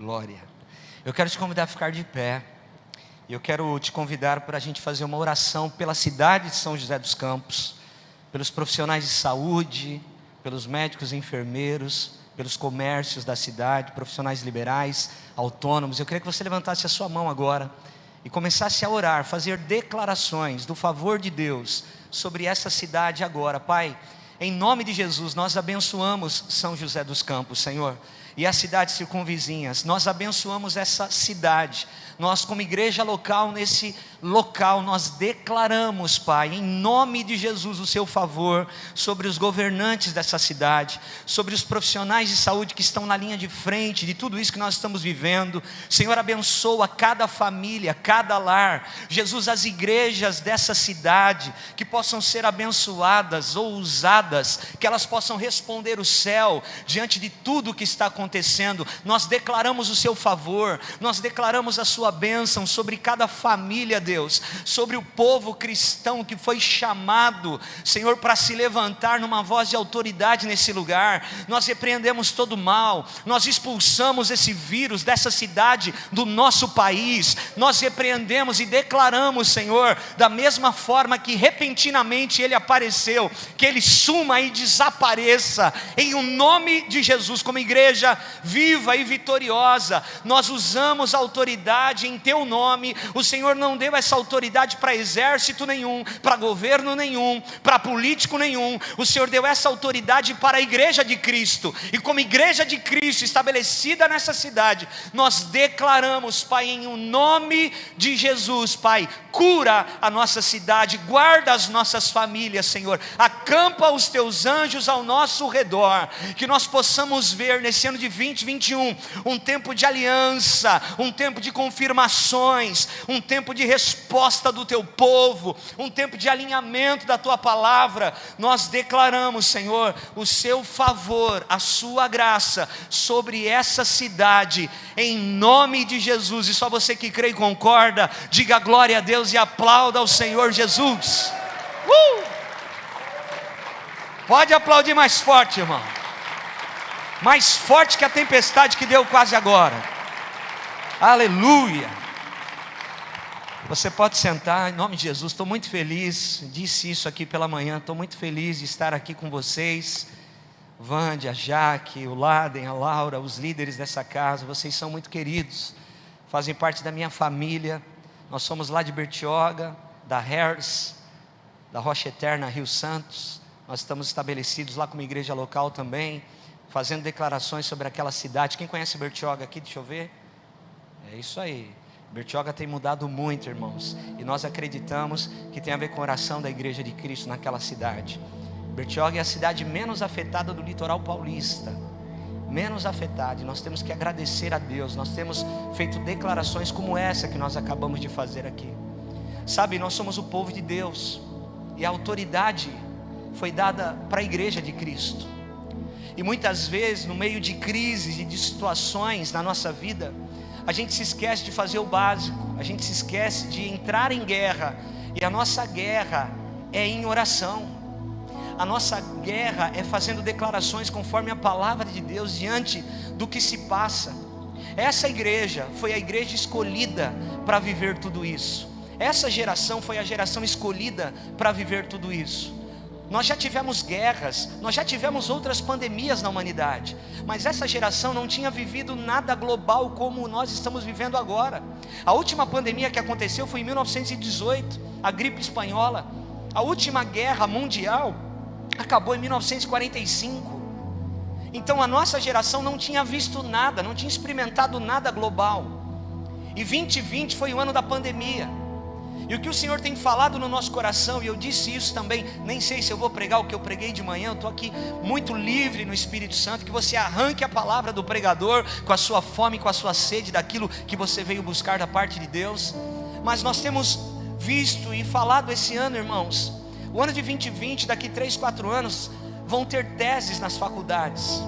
Glória. Eu quero te convidar a ficar de pé. E eu quero te convidar para a gente fazer uma oração pela cidade de São José dos Campos, pelos profissionais de saúde, pelos médicos e enfermeiros, pelos comércios da cidade, profissionais liberais, autônomos. Eu queria que você levantasse a sua mão agora e começasse a orar, fazer declarações do favor de Deus sobre essa cidade agora. Pai, em nome de Jesus, nós abençoamos São José dos Campos, Senhor, e as cidades circunvizinhas. Nós abençoamos essa cidade. Nós, como igreja local, nesse local, nós declaramos, Pai, em nome de Jesus, o seu favor sobre os governantes dessa cidade, sobre os profissionais de saúde que estão na linha de frente de tudo isso que nós estamos vivendo. Senhor, abençoa cada família, cada lar. Jesus, as igrejas dessa cidade, que possam ser abençoadas ou usadas, que elas possam responder o céu diante de tudo o que está acontecendo. Nós declaramos o seu favor, nós declaramos a sua bênção sobre cada família, Deus, sobre o povo cristão que foi chamado, Senhor, para se levantar numa voz de autoridade nesse lugar. Nós repreendemos todo o mal, nós expulsamos esse vírus dessa cidade, do nosso país. Nós repreendemos e declaramos, Senhor, da mesma forma que repentinamente ele apareceu, que ele suma e desapareça, em o nome de Jesus. Como igreja viva e vitoriosa, nós usamos a autoridade em teu nome. O Senhor não deu essa autoridade para exército nenhum, para governo nenhum, para político nenhum. O Senhor deu essa autoridade para a igreja de Cristo, e como igreja de Cristo estabelecida nessa cidade, nós declaramos, Pai, em o nome de Jesus, Pai, cura a nossa cidade, guarda as nossas famílias, Senhor, acampa os teus anjos ao nosso redor, que nós possamos ver nesse ano de 2021, um tempo de aliança, um tempo de confirmações, um tempo de resposta do teu povo, um tempo de alinhamento da tua palavra. Nós declaramos, Senhor, o seu favor, a sua graça sobre essa cidade, em nome de Jesus. E só você que crê e concorda, diga glória a Deus e aplauda ao Senhor Jesus. Pode aplaudir mais forte, irmão, mais forte que a tempestade que deu quase agora. Aleluia. Você pode sentar, em nome de Jesus. Estou muito feliz, disse isso aqui pela manhã, estou muito feliz de estar aqui com vocês. Vândia, a Jaque, o Laden, a Laura, os líderes dessa casa, vocês são muito queridos, fazem parte da minha família. Nós somos lá de Bertioga, da Hers, da Rocha Eterna, Rio Santos. Nós estamos estabelecidos lá como igreja local também, fazendo declarações sobre aquela cidade. Quem conhece Bertioga aqui? Deixa eu ver. É isso aí. Bertioga tem mudado muito, irmãos, e nós acreditamos que tem a ver com a oração da igreja de Cristo naquela cidade. Bertioga é a cidade menos afetada do litoral paulista, menos afetada, e nós temos que agradecer a Deus. Nós temos feito declarações como essa que nós acabamos de fazer aqui. Sabe, nós somos o povo de Deus, e a autoridade foi dada para a igreja de Cristo. E muitas vezes, no meio de crises e de situações na nossa vida, a gente se esquece de fazer o básico, a gente se esquece de entrar em guerra, e a nossa guerra é em oração, a nossa guerra é fazendo declarações conforme a palavra de Deus diante do que se passa. Essa igreja foi a igreja escolhida para viver tudo isso, essa geração foi a geração escolhida para viver tudo isso. Nós já tivemos guerras, nós já tivemos outras pandemias na humanidade, mas essa geração não tinha vivido nada global como nós estamos vivendo agora. A última pandemia que aconteceu foi em 1918, a gripe espanhola. A última guerra mundial acabou em 1945. Então a nossa geração não tinha visto nada, não tinha experimentado nada global. E 2020 foi o ano da pandemia. E o que o Senhor tem falado no nosso coração, e eu disse isso também, nem sei se eu vou pregar o que eu preguei de manhã, eu estou aqui muito livre no Espírito Santo, que você arranque a palavra do pregador com a sua fome, com a sua sede, daquilo que você veio buscar da parte de Deus. Mas nós temos visto e falado esse ano, irmãos, o ano de 2020, daqui 3, 4 anos, vão ter teses nas faculdades,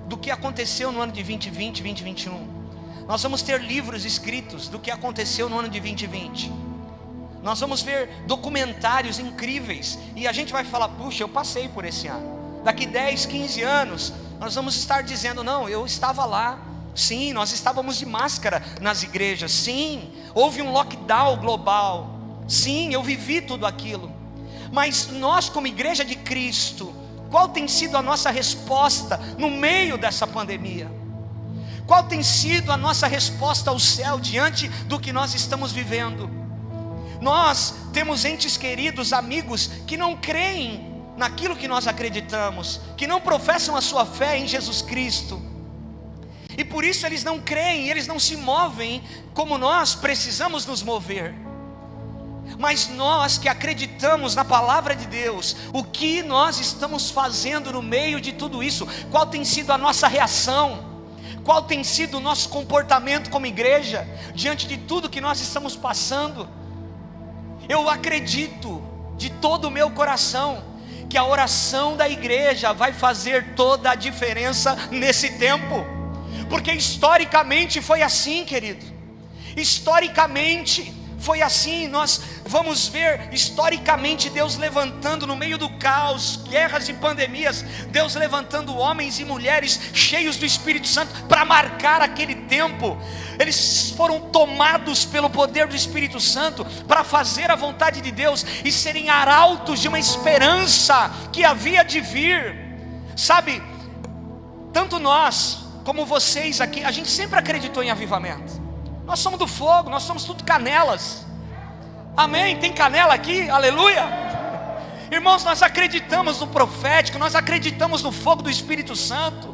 do que aconteceu no ano de 2020, 2021, nós vamos ter livros escritos do que aconteceu no ano de 2020, nós vamos ver documentários incríveis, e a gente vai falar, puxa, eu passei por esse ano. Daqui 10, 15 anos, nós vamos estar dizendo, não, eu estava lá, Sim, nós estávamos de máscara nas igrejas. Sim, houve um lockdown global. Sim, eu vivi tudo aquilo. Mas nós, como igreja de Cristo, qual tem sido a nossa resposta no meio dessa pandemia? Qual tem sido a nossa resposta ao céu diante do que nós estamos vivendo? Nós temos entes queridos, amigos, que não creem naquilo que nós acreditamos, que não professam a sua fé em Jesus Cristo, e por isso eles não creem, eles não se movem como nós precisamos nos mover. Mas nós que acreditamos na palavra de Deus, o que nós estamos fazendo no meio de tudo isso? Qual tem sido a nossa reação? Qual tem sido o nosso comportamento como igreja diante de tudo que nós estamos passando? Eu acredito de todo o meu coração que a oração da igreja vai fazer toda a diferença nesse tempo, porque historicamente foi assim, querido. Historicamente foi assim. Nós vamos ver historicamente Deus levantando no meio do caos, guerras e pandemias, Deus levantando homens e mulheres cheios do Espírito Santo para marcar aquele tempo. Eles foram tomados pelo poder do Espírito Santo para fazer a vontade de Deus e serem arautos de uma esperança que havia de vir. Sabe, tanto nós como vocês aqui, a gente sempre acreditou em avivamento. Nós somos do fogo, nós somos tudo canelas. Amém? Tem canela aqui? Aleluia! Irmãos, nós acreditamos no profético, nós acreditamos no fogo do Espírito Santo,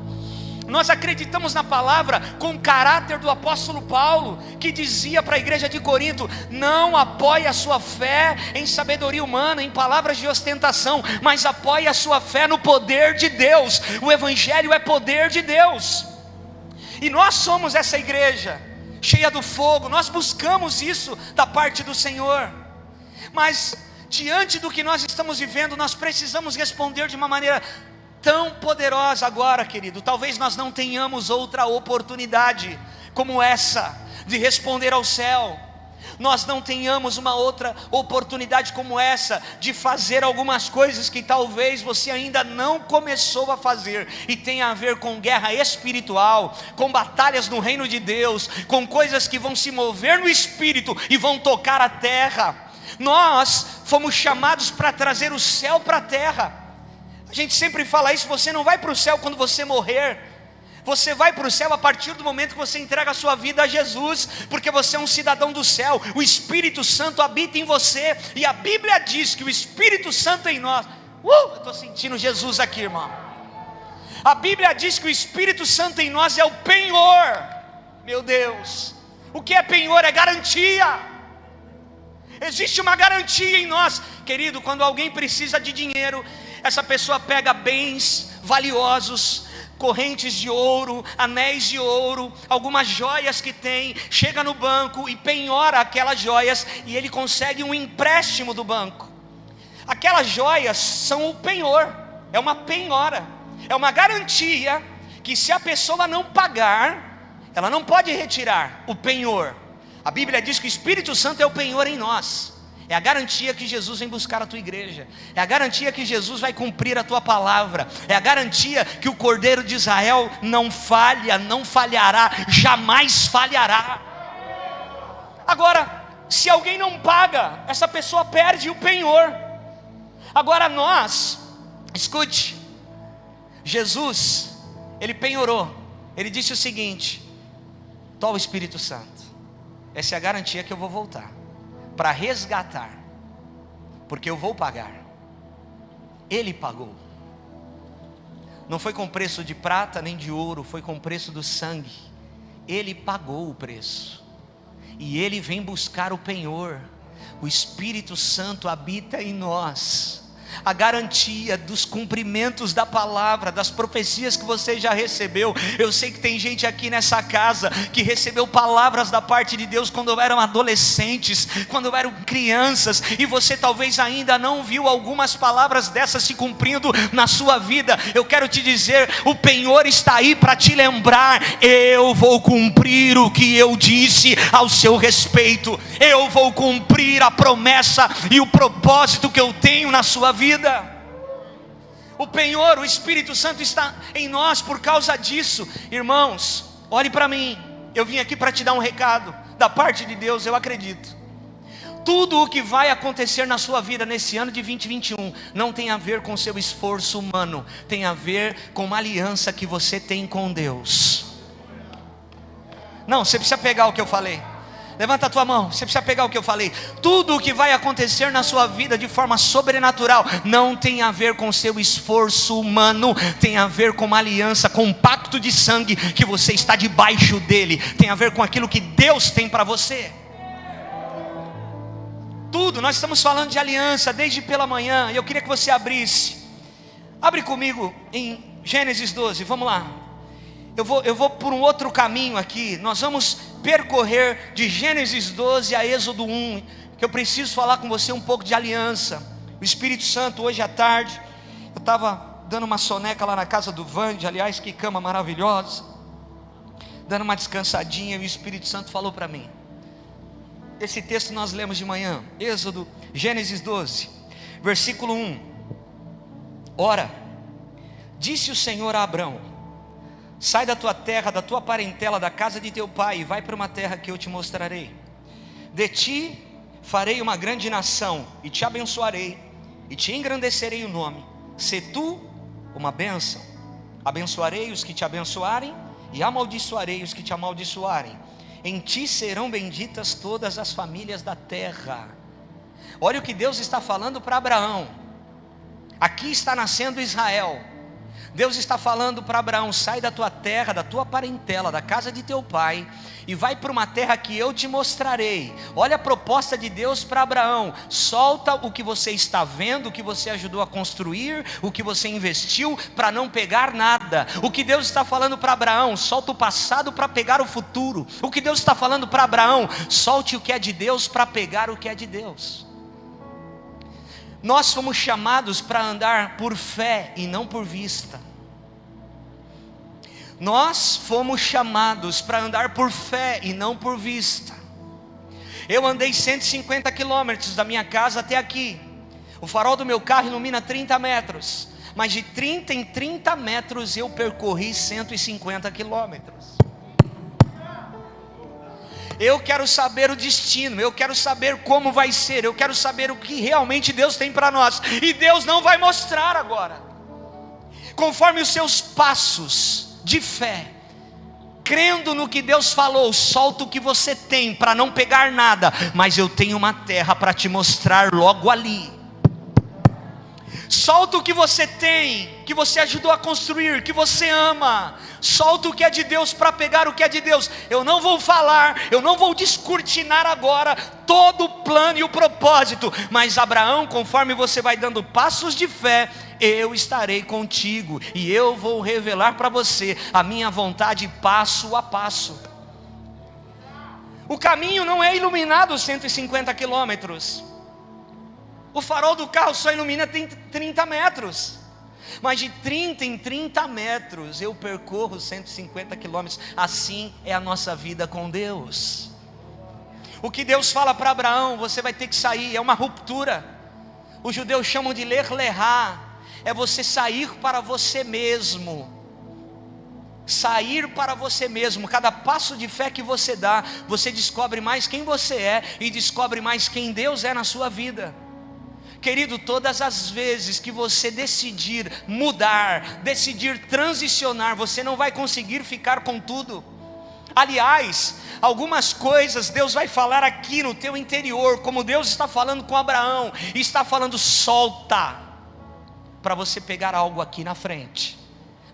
nós acreditamos na palavra com o caráter do apóstolo Paulo, que dizia para a igreja de Corinto: não apoie a sua fé em sabedoria humana, em palavras de ostentação, mas apoie a sua fé no poder de Deus. O evangelho é poder de Deus, e nós somos essa igreja cheia do fogo. Nós buscamos isso da parte do Senhor, mas diante do que nós estamos vivendo, nós precisamos responder de uma maneira tão poderosa agora, querido. Talvez nós não tenhamos outra oportunidade como essa de responder ao céu. Nós não tenhamos uma outra oportunidade como essa de fazer algumas coisas que talvez você ainda não começou a fazer, e tem a ver com guerra espiritual, com batalhas no reino de Deus, com coisas que vão se mover no espírito e vão tocar a terra. Nós fomos chamados para trazer o céu para a terra. A gente sempre fala isso: você não vai para o céu quando você morrer, você vai para o céu a partir do momento que você entrega a sua vida a Jesus, porque você é um cidadão do céu. O Espírito Santo habita em você, e a Bíblia diz que o Espírito Santo em nós, eu estou sentindo Jesus aqui, irmão. A Bíblia diz que o Espírito Santo em nós é o penhor. Meu Deus, o que é penhor? É garantia. Existe uma garantia em nós, querido. Quando alguém precisa de dinheiro, essa pessoa pega bens valiosos, correntes de ouro, anéis de ouro, algumas joias que tem, chega no banco e penhora aquelas joias, e ele consegue um empréstimo do banco. Aquelas joias são o penhor, é uma penhora, é uma garantia que se a pessoa não pagar, ela não pode retirar o penhor. A Bíblia diz que o Espírito Santo é o penhor em nós. É a garantia que Jesus vem buscar a tua igreja, é a garantia que Jesus vai cumprir a tua palavra, é a garantia que o Cordeiro de Israel não falha, não falhará, jamais falhará. Agora, se alguém não paga, essa pessoa perde o penhor. Agora nós, escute, Jesus, ele penhorou, ele disse o seguinte: toma o Espírito Santo, essa é a garantia que eu vou voltar para resgatar, porque eu vou pagar. Ele pagou, não foi com preço de prata nem de ouro, foi com preço do sangue. Ele pagou o preço, e Ele vem buscar o penhor. O Espírito Santo habita em nós. A garantia dos cumprimentos da palavra, das profecias que você já recebeu. Eu sei que tem gente aqui nessa casa que recebeu palavras da parte de Deus quando eram adolescentes, quando eram crianças, e você talvez ainda não viu algumas palavras dessas se cumprindo na sua vida. Eu quero te dizer, o penhor está aí para te lembrar: eu vou cumprir o que eu disse ao seu respeito, eu vou cumprir a promessa e o propósito que eu tenho na sua vida. O penhor, o Espírito Santo está em nós por causa disso. Irmãos, olhe para mim, eu vim aqui para te dar um recado, da parte de Deus, eu acredito. Tudo o que vai acontecer na sua vida nesse ano de 2021 não tem a ver com seu esforço humano, tem a ver com uma aliança que você tem com Deus. Não, você precisa pegar o que eu falei. Levanta a tua mão, você precisa pegar o que eu falei. Tudo o que vai acontecer na sua vida de forma sobrenatural não tem a ver com seu esforço humano, tem a ver com uma aliança, com um pacto de sangue que você está debaixo dele, tem a ver com aquilo que Deus tem para você. Tudo, nós estamos falando de aliança desde pela manhã, e eu queria que você abre comigo em Gênesis 12, vamos lá. Eu vou por um outro caminho aqui. Nós vamos percorrer de Gênesis 12 a Êxodo 1, que eu preciso falar com você um pouco de aliança. O Espírito Santo, hoje à tarde, eu estava dando uma soneca lá na casa do Vande, aliás, que cama maravilhosa, dando uma descansadinha, e o Espírito Santo falou para mim. Esse texto nós lemos de manhã, Gênesis 12, versículo 1. Ora, disse o Senhor a Abrão: sai da tua terra, da tua parentela, da casa de teu pai, e vai para uma terra que eu te mostrarei. De ti farei uma grande nação, e te abençoarei, e te engrandecerei o nome. Se tu uma bênção, abençoarei os que te abençoarem, e amaldiçoarei os que te amaldiçoarem. Em ti serão benditas todas as famílias da terra. Olha o que Deus está falando para Abraão. Aqui está nascendo Israel. Deus está falando para Abraão: sai da tua terra, da tua parentela, da casa de teu pai, e vai para uma terra que eu te mostrarei. Olha a proposta de Deus para Abraão: solta o que você está vendo, o que você ajudou a construir, o que você investiu, para não pegar nada. O que Deus está falando para Abraão: solta o passado para pegar o futuro. O que Deus está falando para Abraão: solte o que é de Deus para pegar o que é de Deus. Nós fomos chamados para andar por fé e não por vista. Nós fomos chamados para andar por fé e não por vista. Eu andei 150 quilômetros da minha casa até aqui. O farol do meu carro ilumina 30 metros. Mas de 30 em 30 metros eu percorri 150 quilômetros. Eu quero saber o destino, eu quero saber como vai ser, eu quero saber o que realmente Deus tem para nós. E Deus não vai mostrar agora. Conforme os seus passos de fé, crendo no que Deus falou, solta o que você tem para não pegar nada, mas eu tenho uma terra para te mostrar logo ali. Solta o que você tem, que você ajudou a construir, que você ama. Solta o que é de Deus para pegar o que é de Deus. Eu não vou falar, eu não vou descortinar agora todo o plano e o propósito, mas Abraão, conforme você vai dando passos de fé, eu estarei contigo, e eu vou revelar para você a minha vontade passo a passo. O caminho não é iluminado 150 quilômetros. O farol do carro só ilumina 30 metros. Mas de 30 em 30 metros eu percorro 150 quilômetros. Assim é a nossa vida com Deus. O que Deus fala para Abraão: você vai ter que sair, é uma ruptura. Os judeus chamam de ler lerá. É você sair para você mesmo. Sair para você mesmo. Cada passo de fé que você dá, você descobre mais quem você é e descobre mais quem Deus é na sua vida. Querido, todas as vezes que você decidir mudar, decidir transicionar, você não vai conseguir ficar com tudo. Aliás, algumas coisas Deus vai falar aqui no teu interior, como Deus está falando com Abraão, e está falando: solta, para você pegar algo aqui na frente,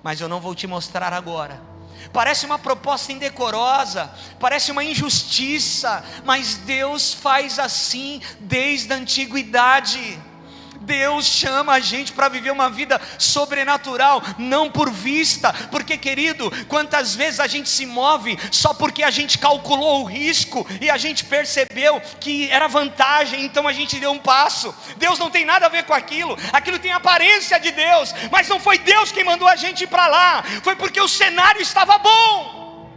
mas eu não vou te mostrar agora. Parece uma proposta indecorosa, parece uma injustiça, mas Deus faz assim desde a antiguidade. Deus chama a gente para viver uma vida sobrenatural, não por vista. Porque, querido, quantas vezes a gente se move só porque a gente calculou o risco e a gente percebeu que era vantagem, então a gente deu um passo. Deus não tem nada a ver com aquilo, aquilo tem aparência de Deus, mas não foi Deus quem mandou a gente ir para lá, foi porque o cenário estava bom.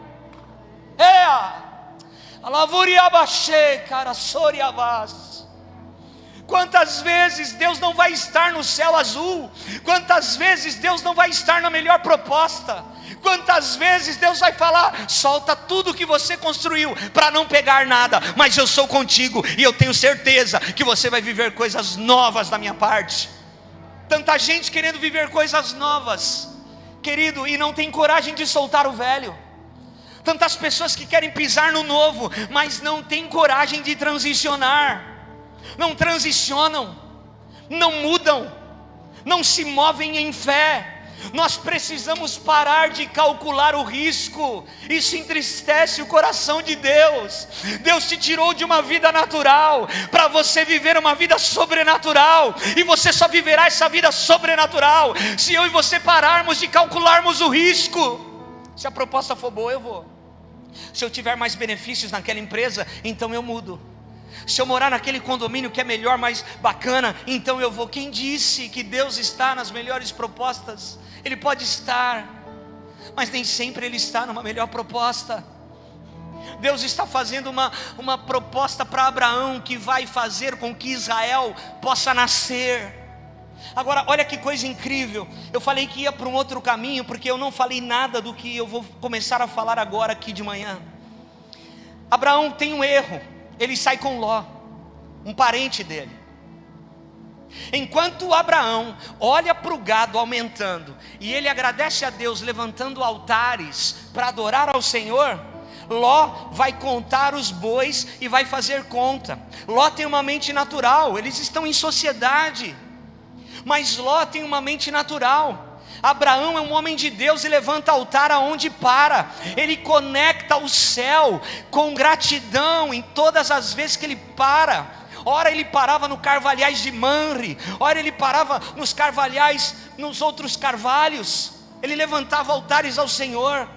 Quantas vezes Deus não vai estar no céu azul? Quantas vezes Deus não vai estar na melhor proposta? Quantas vezes Deus vai falar: solta tudo que você construiu para não pegar nada, mas eu sou contigo e eu tenho certeza que você vai viver coisas novas da minha parte. Tanta gente querendo viver coisas novas, querido, e não tem coragem de soltar o velho. Tantas pessoas que querem pisar no novo, mas não tem coragem de transicionar. Não transicionam, não mudam, não se movem em fé. Nós precisamos parar de calcular o risco. Isso entristece o coração de Deus. Deus te tirou de uma vida natural para você viver uma vida sobrenatural, e você só viverá essa vida sobrenatural se eu e você pararmos de calcularmos o risco. Se a proposta for boa, eu vou. Se eu tiver mais benefícios naquela empresa, então eu mudo. Se eu morar naquele condomínio que é melhor, mais bacana, então eu vou. Quem disse que Deus está nas melhores propostas? Ele pode estar, mas nem sempre Ele está numa melhor proposta. Deus está fazendo uma proposta para Abraão, que vai fazer com que Israel possa nascer. Agora, olha que coisa incrível. Eu falei que ia para um outro caminho, porque eu não falei nada do que eu vou começar a falar agora aqui de manhã. Abraão tem um erro. Ele sai com Ló, um parente dele. Enquanto Abraão olha para o gado aumentando, e ele agradece a Deus levantando altares para adorar ao Senhor, Ló vai contar os bois e vai fazer conta. Ló tem uma mente natural, eles estão em sociedade, mas Ló tem uma mente natural. Abraão é um homem de Deus e levanta altar aonde para. Ele conecta o céu com gratidão em todas as vezes que ele para. Ora ele parava no carvalhais de Manre, ora ele parava nos carvalhais, nos outros carvalhos. Ele levantava altares ao Senhor.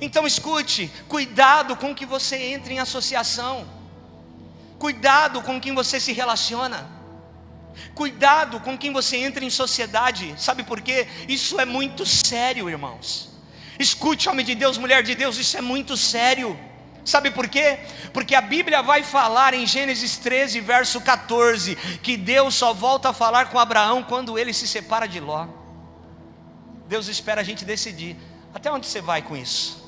Então escute, cuidado com que você entre em associação. Cuidado com quem você se relaciona. Cuidado com quem você entra em sociedade. Sabe por quê? Isso é muito sério, irmãos. Escute, homem de Deus, mulher de Deus, isso é muito sério. Sabe por quê? Porque a Bíblia vai falar em Gênesis 13, verso 14, que Deus só volta a falar com Abraão quando ele se separa de Ló. Deus espera a gente decidir. Até onde você vai com isso?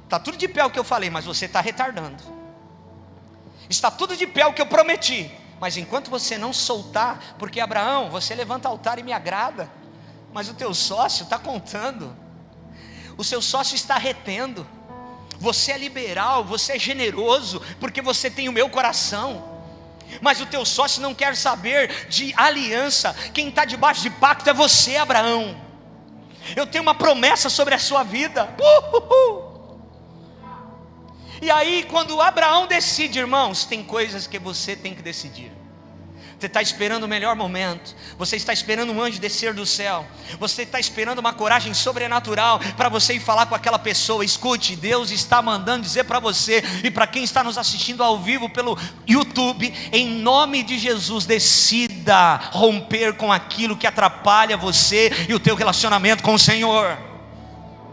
Está tudo de pé o que eu falei, mas você está retardando. Está tudo de pé o que eu prometi, mas enquanto você não soltar, porque Abraão, você levanta altar e me agrada, mas o teu sócio está contando, o seu sócio está retendo. Você é liberal, você é generoso, porque você tem o meu coração, mas o teu sócio não quer saber de aliança. Quem está debaixo de pacto é você, Abraão. Eu tenho uma promessa sobre a sua vida. E aí quando Abraão decide, irmãos, tem coisas que você tem que decidir. Você está esperando o melhor momento, você está esperando um anjo descer do céu, você está esperando uma coragem sobrenatural para você ir falar com aquela pessoa. Escute, Deus está mandando dizer para você e para quem está nos assistindo ao vivo pelo YouTube, em nome de Jesus, decida romper com aquilo que atrapalha você e o teu relacionamento com o Senhor.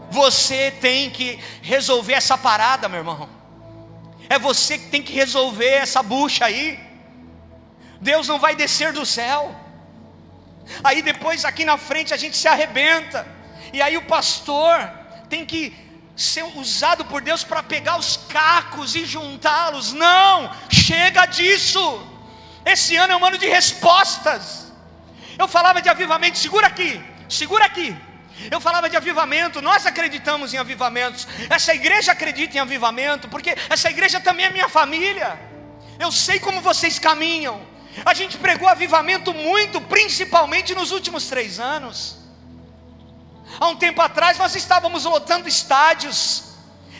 Você tem que resolver essa parada, meu irmão. É você que tem que resolver essa bucha aí. Deus não vai descer do céu. Aí depois aqui na frente a gente se arrebenta. E aí o pastor tem que ser usado por Deus para pegar os cacos e juntá-los. Não, chega disso. Esse ano é um ano de respostas. Eu falava de avivamento, segura aqui, segura aqui. Eu falava de avivamento, nós acreditamos em avivamentos. Essa igreja acredita em avivamento, porque essa igreja também é minha família. Eu sei como vocês caminham. A gente pregou avivamento muito, principalmente nos últimos 3 anos. Há um tempo atrás nós estávamos lotando estádios,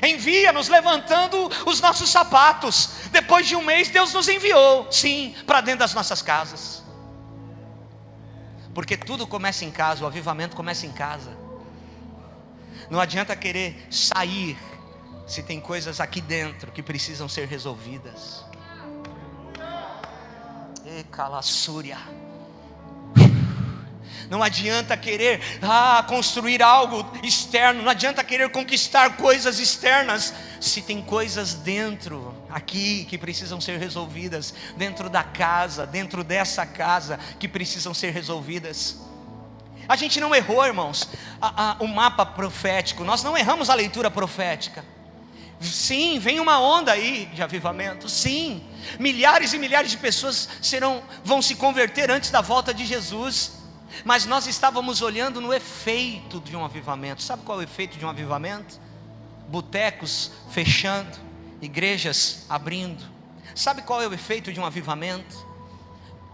envia-nos, levantando os nossos sapatos. Depois de um mês Deus nos enviou, sim, para dentro das nossas casas. Porque tudo começa em casa, o avivamento começa em casa. Não adianta querer sair, se tem coisas aqui dentro que precisam ser resolvidas. E calassúria. Não adianta querer construir algo externo, não adianta querer conquistar coisas externas, se tem coisas dentro, aqui, que precisam ser resolvidas, dentro da casa, dentro dessa casa, que precisam ser resolvidas. A gente não errou, irmãos, o mapa profético, nós não erramos a leitura profética. Sim, vem uma onda aí de avivamento, sim, milhares e milhares de pessoas vão se converter antes da volta de Jesus. Mas nós estávamos olhando no efeito de um avivamento. Sabe qual é o efeito de um avivamento? Botecos fechando, igrejas abrindo. Sabe qual é o efeito de um avivamento?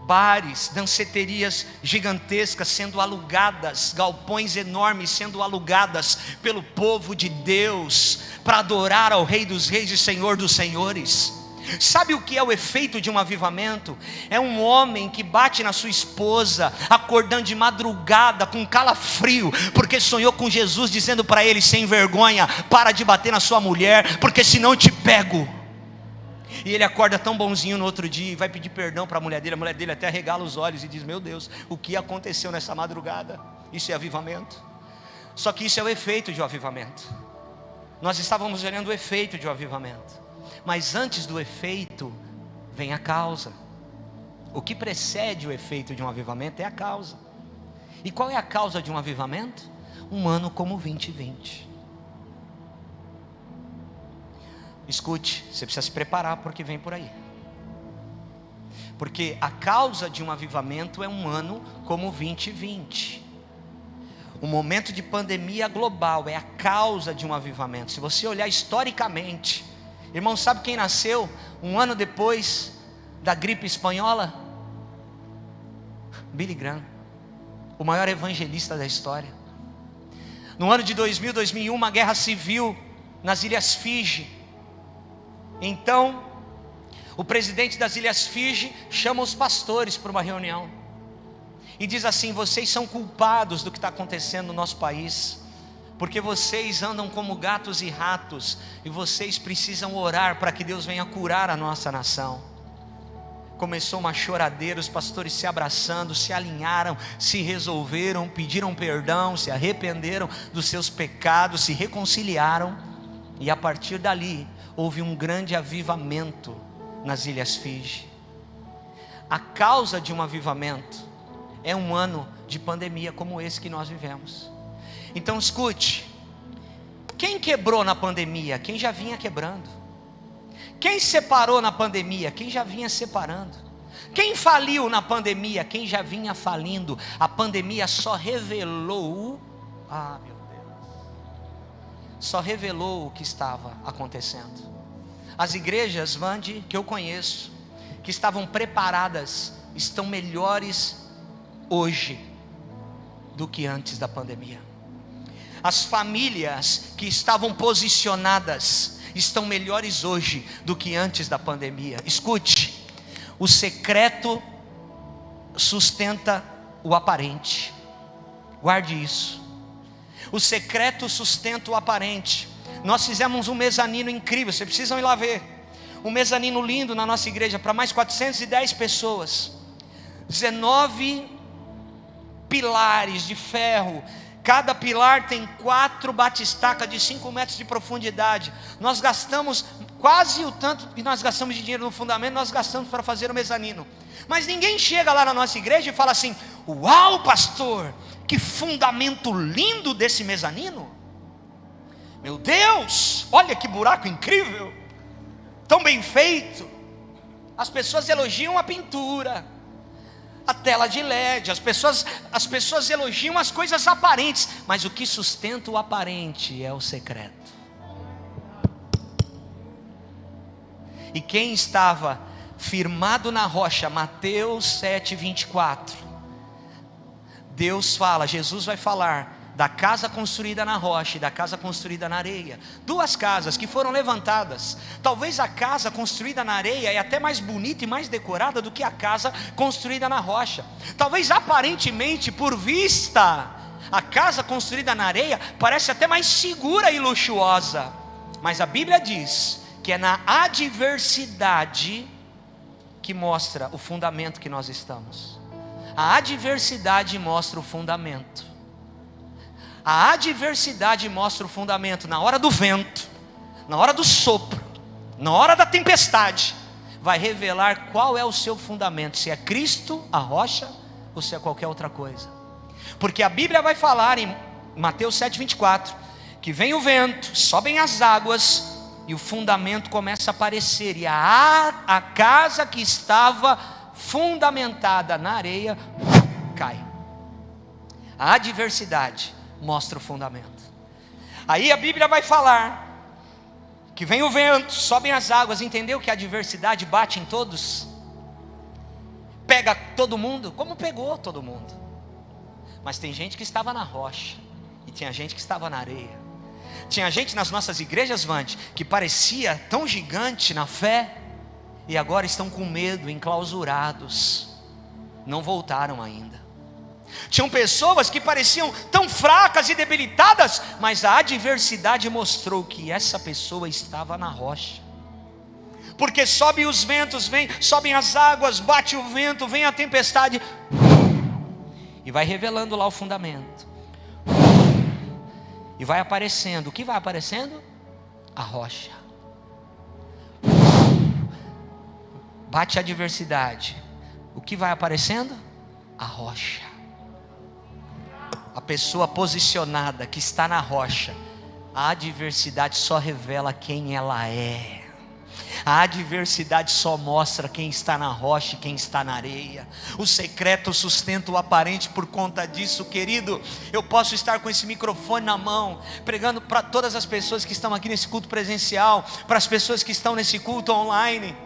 Bares, danceterias gigantescas sendo alugadas, galpões enormes sendo alugadas pelo povo de Deus, para adorar ao Rei dos Reis e Senhor dos Senhores. Sabe o que é o efeito de um avivamento? É um homem que bate na sua esposa, acordando de madrugada com calafrio, porque sonhou com Jesus, dizendo para ele sem vergonha: para de bater na sua mulher, porque senão eu te pego. E ele acorda tão bonzinho no outro dia, e vai pedir perdão para a mulher dele até arregala os olhos e diz: meu Deus, o que aconteceu nessa madrugada? Isso é avivamento. Só que isso é o efeito de um avivamento. Nós estávamos olhando o efeito de um avivamento. Mas antes do efeito, vem a causa. O que precede o efeito de um avivamento é a causa. E qual é a causa de um avivamento? Um ano como 2020. Escute, você precisa se preparar porque vem por aí. Porque a causa de um avivamento é um ano como 2020. O momento de pandemia global é a causa de um avivamento. Se você olhar historicamente, irmão, sabe quem nasceu um ano depois da gripe espanhola? Billy Graham, o maior evangelista da história. No ano de 2000, 2001, uma guerra civil nas Ilhas Fiji. Então, o presidente das Ilhas Fiji chama os pastores para uma reunião e diz assim: vocês são culpados do que está acontecendo no nosso país, porque vocês andam como gatos e ratos, e vocês precisam orar para que Deus venha curar a nossa nação. Começou uma choradeira, os pastores se abraçando, se alinharam, se resolveram, pediram perdão, se arrependeram dos seus pecados, se reconciliaram, e a partir dali houve um grande avivamento nas Ilhas Fiji. A causa de um avivamento é um ano de pandemia como esse que nós vivemos. Então escute, quem quebrou na pandemia? Quem já vinha quebrando. Quem separou na pandemia? Quem já vinha separando. Quem faliu na pandemia? Quem já vinha falindo. A pandemia só revelou, meu Deus, só revelou o que estava acontecendo. As igrejas, Vande, que eu conheço, que estavam preparadas, estão melhores hoje do que antes da pandemia. As famílias que estavam posicionadas estão melhores hoje do que antes da pandemia. Escute, o secreto sustenta o aparente. Guarde isso. O secreto sustenta o aparente. Nós fizemos um mezanino incrível, vocês precisam ir lá ver. Um mezanino lindo na nossa igreja para mais 410 pessoas. 19 pilares de ferro. Cada pilar tem 4 batistacas de 5 metros de profundidade. Nós gastamos quase o tanto que nós gastamos de dinheiro no fundamento, nós gastamos para fazer o mezanino. Mas ninguém chega lá na nossa igreja e fala assim: uau, pastor, que fundamento lindo desse mezanino. Meu Deus, olha que buraco incrível, tão bem feito. As pessoas elogiam a pintura, a tela de LED, as pessoas elogiam as coisas aparentes, mas o que sustenta o aparente é o secreto. E quem estava firmado na rocha, Mateus 7:24, Deus fala, Jesus vai falar da casa construída na rocha e da casa construída na areia. 2 casas que foram levantadas. Talvez a casa construída na areia é até mais bonita e mais decorada do que a casa construída na rocha. Talvez aparentemente, por vista, a casa construída na areia parece até mais segura e luxuosa. Mas a Bíblia diz que é na adversidade que mostra o fundamento que nós estamos. A adversidade mostra o fundamento. A adversidade mostra o fundamento. Na hora do vento, na hora do sopro, na hora da tempestade, vai revelar qual é o seu fundamento. Se é Cristo, a rocha, ou se é qualquer outra coisa. Porque a Bíblia vai falar em Mateus 7,24, que vem o vento, sobem as águas, e o fundamento começa a aparecer, e a casa que estava fundamentada na areia cai. A adversidade mostra o fundamento. Aí a Bíblia vai falar que vem o vento, sobem as águas. Entendeu que a adversidade bate em todos? Pega todo mundo? Como pegou todo mundo? Mas tem gente que estava na rocha, e tinha gente que estava na areia. Tinha gente nas nossas igrejas, Vande, que parecia tão gigante na fé, e agora estão com medo, enclausurados, não voltaram ainda. Tinham pessoas que pareciam tão fracas e debilitadas, mas a adversidade mostrou que essa pessoa estava na rocha. Porque sobem os ventos, sobem as águas, bate o vento, vem a tempestade, e vai revelando lá o fundamento. E vai aparecendo, o que vai aparecendo? A rocha. Bate a adversidade, o que vai aparecendo? A rocha. A pessoa posicionada que está na rocha, a adversidade só revela quem ela é. A adversidade só mostra quem está na rocha e quem está na areia. O secreto sustenta o aparente. Por conta disso, querido, eu posso estar com esse microfone na mão, pregando para todas as pessoas que estão aqui nesse culto presencial, para as pessoas que estão nesse culto online,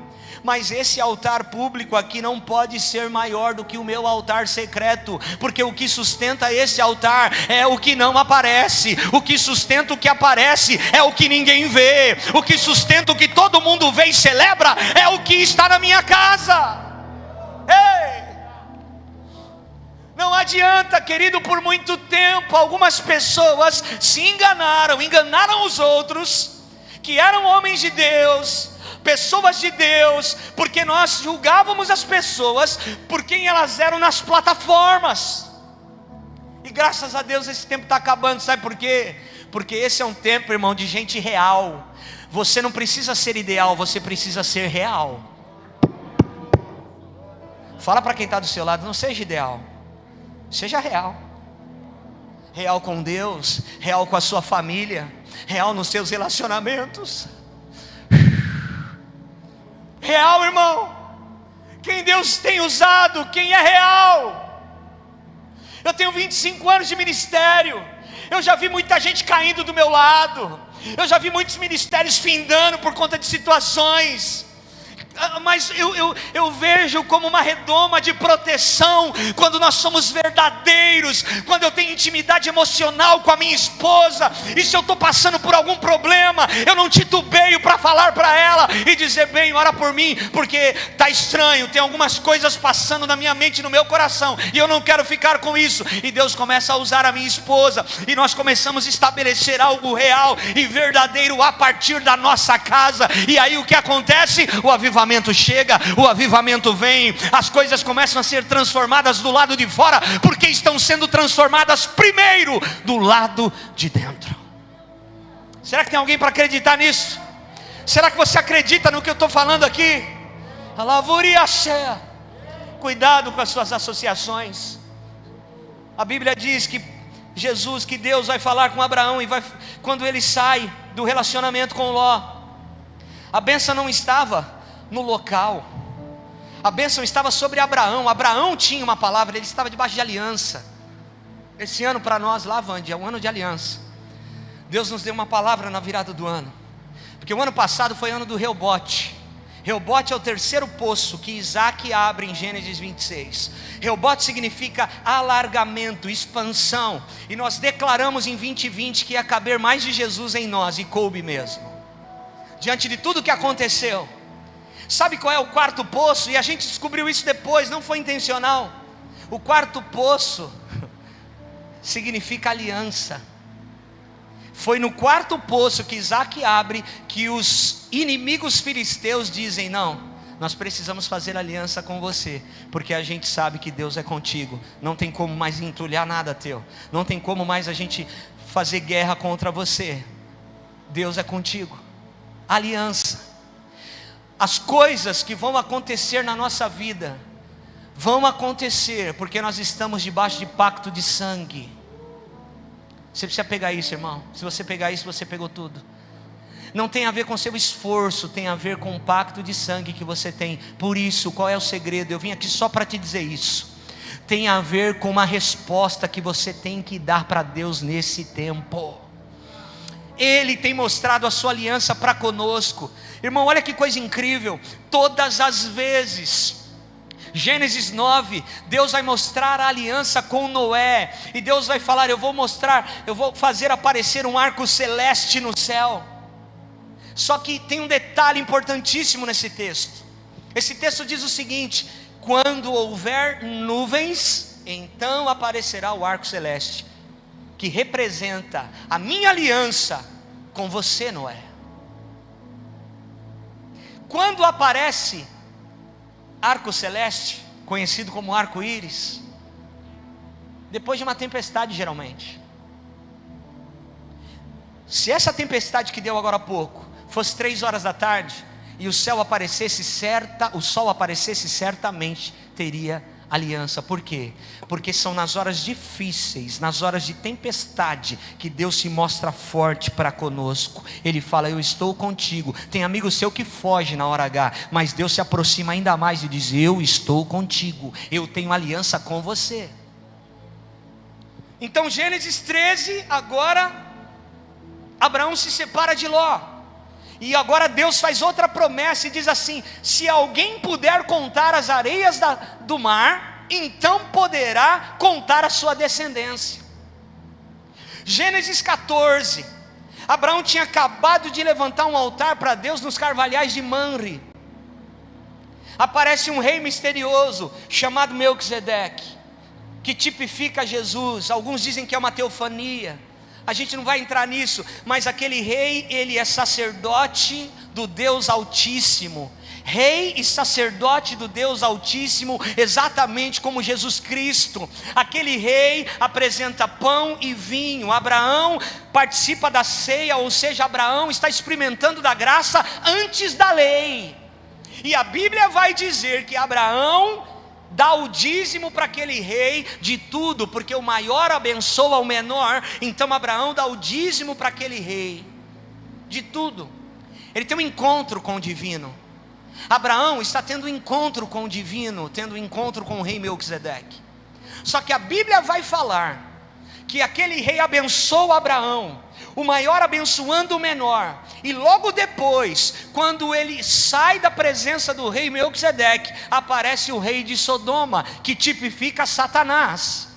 mas esse altar público aqui não pode ser maior do que o meu altar secreto, porque o que sustenta esse altar é o que não aparece. O que sustenta o que aparece é o que ninguém vê. O que sustenta o que todo mundo vê e celebra é o que está na minha casa. Ei! Não adianta, querido, por muito tempo algumas pessoas se enganaram os outros, que eram homens de Deus, pessoas de Deus, porque nós julgávamos as pessoas por quem elas eram nas plataformas. E graças a Deus esse tempo está acabando. Sabe por quê? Porque esse é um tempo, irmão, de gente real. Você não precisa ser ideal, você precisa ser real. Fala para quem está do seu lado, não seja ideal, seja real. Real com Deus, real com a sua família, real nos seus relacionamentos. Real, irmão. Quem Deus tem usado, quem é real. Eu tenho 25 anos de ministério. Eu já vi muita gente caindo do meu lado. Eu já vi muitos ministérios findando por conta de situações. Mas eu vejo como uma redoma de proteção quando nós somos verdadeiros, quando eu tenho intimidade emocional com a minha esposa, e se eu estou passando por algum problema, eu não titubeio para falar para ela e dizer: bem, ora por mim, porque está estranho, tem algumas coisas passando na minha mente e no meu coração, e eu não quero ficar com isso. E Deus começa a usar a minha esposa, e nós começamos a estabelecer algo real e verdadeiro a partir da nossa casa. E aí o que acontece? O avivamento chega, o avivamento vem, as coisas começam a ser transformadas do lado de fora, porque estão sendo transformadas primeiro do lado de dentro. Será que tem alguém para acreditar nisso? Será que você acredita no que eu estou falando aqui? Cuidado com as suas associações. A Bíblia diz que Jesus, que Deus vai falar com Abraão, e quando ele sai do relacionamento com Ló, a bênção não estava no local, a bênção estava sobre Abraão. Abraão tinha uma palavra, ele estava debaixo de aliança. Esse ano para nós lá, Vande, é um ano de aliança. Deus nos deu uma palavra na virada do ano, porque o ano passado foi ano do Reobote. Reobote é o terceiro poço que Isaac abre em Gênesis 26. Reobote significa alargamento, expansão, e nós declaramos em 2020 que ia caber mais de Jesus em nós, e coube mesmo, diante de tudo que aconteceu. Sabe qual é o quarto poço? E a gente descobriu isso depois, não foi intencional. O quarto poço significa aliança. Foi no quarto poço que Isaac abre que os inimigos filisteus dizem: não, nós precisamos fazer aliança com você, porque a gente sabe que Deus é contigo. Não tem como mais entulhar nada teu, não tem como mais a gente fazer guerra contra você. Deus é contigo. Aliança. As coisas que vão acontecer na nossa vida vão acontecer porque nós estamos debaixo de pacto de sangue. Você precisa pegar isso, irmão. Se você pegar isso, você pegou tudo. Não tem a ver com seu esforço, tem a ver com o pacto de sangue que você tem. Por isso, qual é o segredo? Eu vim aqui só para te dizer isso. Tem a ver com uma resposta que você tem que dar para Deus nesse tempo. Ele tem mostrado a sua aliança para conosco. Irmão, olha que coisa incrível. Todas as vezes, Gênesis 9, Deus vai mostrar a aliança com Noé. E Deus vai falar, eu vou fazer aparecer um arco celeste no céu. Só que tem um detalhe importantíssimo nesse texto. Esse texto diz o seguinte: quando houver nuvens, então aparecerá o arco celeste, que representa a minha aliança com você, Noé. Quando aparece arco celeste, conhecido como arco-íris, depois de uma tempestade, geralmente. Se essa tempestade que deu agora há pouco fosse 3 horas da tarde e o sol aparecesse, certamente teria aliança. Por quê? Porque são nas horas difíceis, nas horas de tempestade, que Deus se mostra forte para conosco. Ele fala, eu estou contigo. Tem amigo seu que foge na hora H, mas Deus se aproxima ainda mais e diz, eu estou contigo, eu tenho aliança com você. Então Gênesis 13, agora Abraão se separa de Ló. E agora Deus faz outra promessa e diz assim, se alguém puder contar as areias do mar, então poderá contar a sua descendência. Gênesis 14, Abraão tinha acabado de levantar um altar para Deus nos carvalhais de Manre. Aparece um rei misterioso chamado Melquisedeque, que tipifica Jesus. Alguns dizem que é uma teofania. A gente não vai entrar nisso, mas aquele rei, ele é sacerdote do Deus Altíssimo. Rei e sacerdote do Deus Altíssimo, exatamente como Jesus Cristo. Aquele rei apresenta pão e vinho. Abraão participa da ceia, ou seja, Abraão está experimentando da graça antes da lei. E a Bíblia vai dizer que Abraão dá o dízimo para aquele rei de tudo, porque o maior abençoa o menor. Então Abraão dá o dízimo para aquele rei de tudo. Ele tem um encontro com o divino. Abraão está tendo um encontro com o divino, tendo um encontro com o rei Melquisedeque. Só que a Bíblia vai falar que aquele rei abençoa Abraão, o maior abençoando o menor. E logo depois, quando ele sai da presença do rei Melquisedeque, aparece o rei de Sodoma, que tipifica Satanás.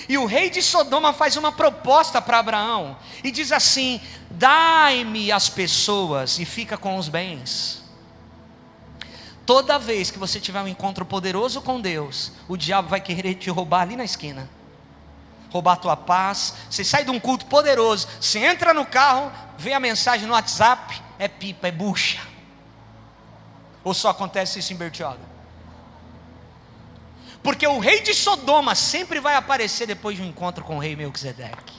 E o rei de Sodoma faz uma proposta para Abraão e diz assim, dai-me as pessoas e fica com os bens. Toda vez que você tiver um encontro poderoso com Deus, o diabo vai querer te roubar ali na esquina, roubar a tua paz. Você sai de um culto poderoso, você entra no carro, vê a mensagem no WhatsApp, é pipa, é bucha. Ou só acontece isso em Bertioga? Porque o rei de Sodoma sempre vai aparecer depois de um encontro com o rei Melquisedeque.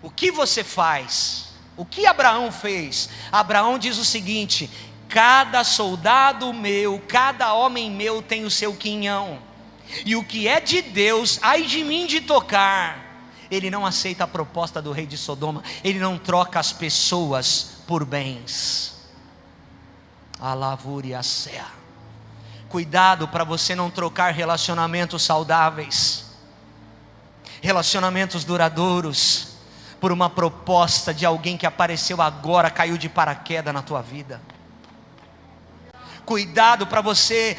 O que você faz? O que Abraão fez? Abraão diz o seguinte, cada soldado meu, cada homem meu tem o seu quinhão. E o que é de Deus, ai de mim de tocar. Ele não aceita a proposta do rei de Sodoma. Ele não troca as pessoas por bens. A lavúria céu. Cuidado para você não trocar relacionamentos saudáveis, relacionamentos duradouros, por uma proposta de alguém que apareceu agora, caiu de paraquedas na tua vida. Cuidado para você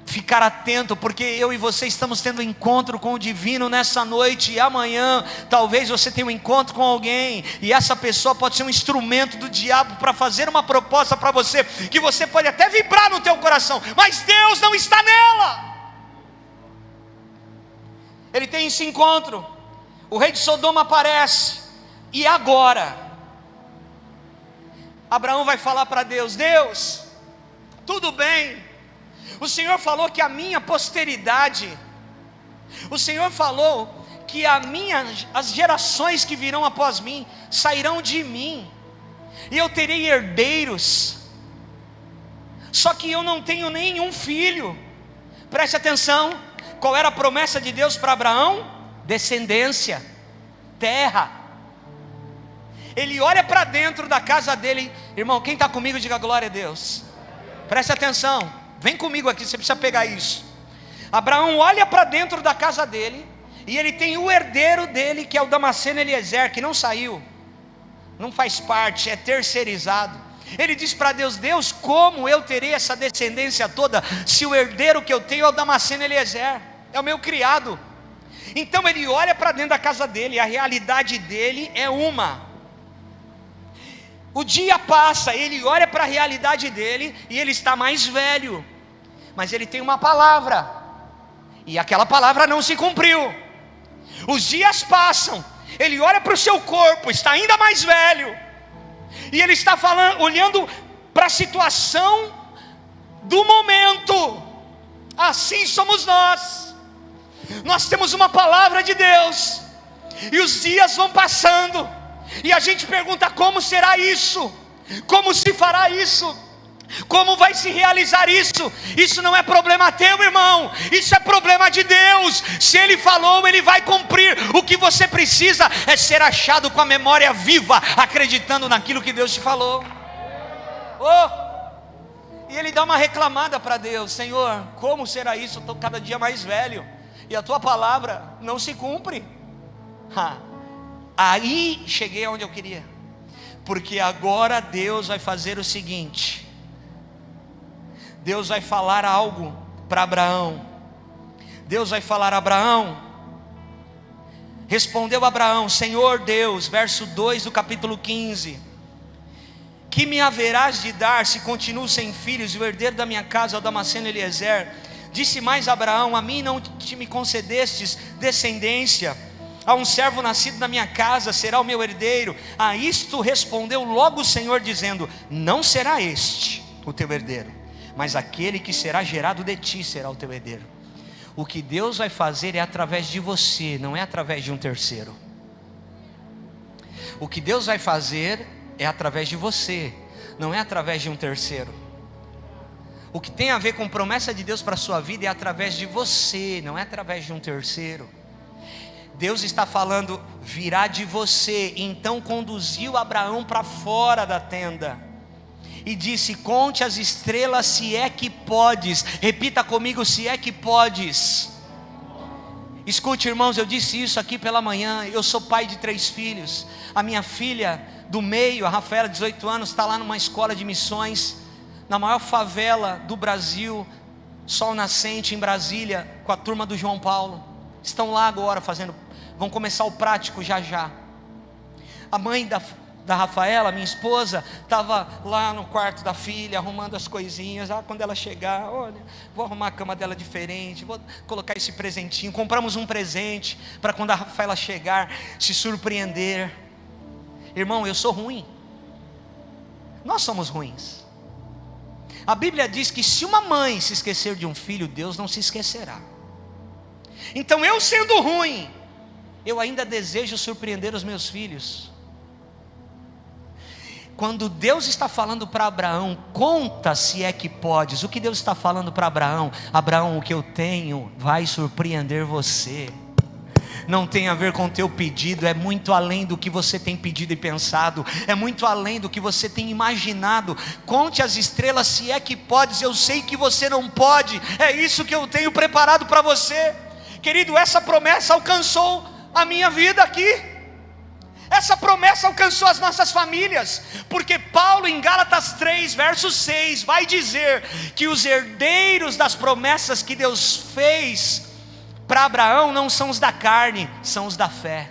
ficar atento, porque eu e você estamos tendo um encontro com o divino nessa noite, e amanhã talvez você tenha um encontro com alguém, e essa pessoa pode ser um instrumento do diabo para fazer uma proposta para você, que você pode até vibrar no teu coração, mas Deus não está nela. Ele tem esse encontro, o rei de Sodoma aparece, e agora Abraão vai falar para Deus: Deus, tudo bem, o Senhor falou que a minha posteridade, o Senhor falou que as gerações que virão após mim sairão de mim, e eu terei herdeiros. Só que eu não tenho nenhum filho. Preste atenção, qual era a promessa de Deus para Abraão? Descendência, terra. Ele olha para dentro da casa dele. Irmão, quem está comigo, diga glória a Deus. Preste atenção, vem comigo aqui, você precisa pegar isso. Abraão olha para dentro da casa dele, e ele tem o herdeiro dele, que é o Damasceno Eliezer, que não saiu, não faz parte, é terceirizado. Ele diz para Deus: Deus, como eu terei essa descendência toda, se o herdeiro que eu tenho é o Damasceno Eliezer, é o meu criado? Então ele olha para dentro da casa dele, e a realidade dele é uma. O dia passa, ele olha para a realidade dele, e ele está mais velho, mas ele tem uma palavra, e aquela palavra não se cumpriu. Os dias passam, ele olha para o seu corpo, está ainda mais velho, e ele está olhando para a situação do momento. Assim somos nós. Nós temos uma palavra de Deus, e os dias vão passando, e a gente pergunta: como será isso? Como se fará isso? Como vai se realizar isso? Isso não é problema teu, irmão, isso é problema de Deus. Se Ele falou, Ele vai cumprir. O que você precisa é ser achado com a memória viva, acreditando naquilo que Deus te falou. E ele dá uma reclamada para Deus: Senhor, como será isso? Eu estou cada dia mais velho, e a tua palavra não se cumpre. Aí cheguei aonde eu queria, porque agora Deus vai fazer o seguinte: Deus vai falar algo para Abraão. Deus vai falar: Abraão. Respondeu Abraão: Senhor Deus, verso 2 do capítulo 15: que me haverás de dar se continuo sem filhos, e o herdeiro da minha casa é o Damasceno Eliezer? Disse mais Abraão: a mim não te me concedestes descendência, a um servo nascido na minha casa será o meu herdeiro. A isto respondeu logo o Senhor, dizendo: não será este o teu herdeiro, mas aquele que será gerado de ti será o teu herdeiro. O que Deus vai fazer é através de você, não é através de um terceiro. O que Deus vai fazer é através de você, não é através de um terceiro. O que tem a ver com promessa de Deus para a sua vida é através de você, não é através de um terceiro. Deus está falando: virá de você. Então conduziu Abraão para fora da tenda e disse: conte as estrelas, se é que podes. Repita comigo: se é que podes. Escute, irmãos, eu disse isso aqui pela manhã. Eu sou pai de 3 filhos. A minha filha do meio, a Rafaela, 18 anos, está lá numa escola de missões, na maior favela do Brasil, Sol Nascente, em Brasília, com a turma do João Paulo. Estão lá agora vão começar o prático já já. A mãe da Rafaela, minha esposa, estava lá no quarto da filha, arrumando as coisinhas. Quando ela chegar, olha, vou arrumar a cama dela diferente, vou colocar esse presentinho. Compramos um presente para quando a Rafaela chegar, se surpreender. Irmão, eu sou ruim. Nós somos ruins. A Bíblia diz que se uma mãe se esquecer de um filho, Deus não se esquecerá. Então, eu sendo ruim, eu ainda desejo surpreender os meus filhos. Quando Deus está falando para Abraão: conta se é que podes. O que Deus está falando para Abraão? Abraão, o que eu tenho vai surpreender você. Não tem a ver com o teu pedido, é muito além do que você tem pedido e pensado, é muito além do que você tem imaginado. Conte as estrelas se é que podes. Eu sei que você não pode, é isso que eu tenho preparado para você. Querido, essa promessa alcançou a minha vida aqui. Essa promessa alcançou as nossas famílias, porque Paulo em Gálatas 3, verso 6, vai dizer que os herdeiros das promessas que Deus fez para Abraão não são os da carne, são os da fé.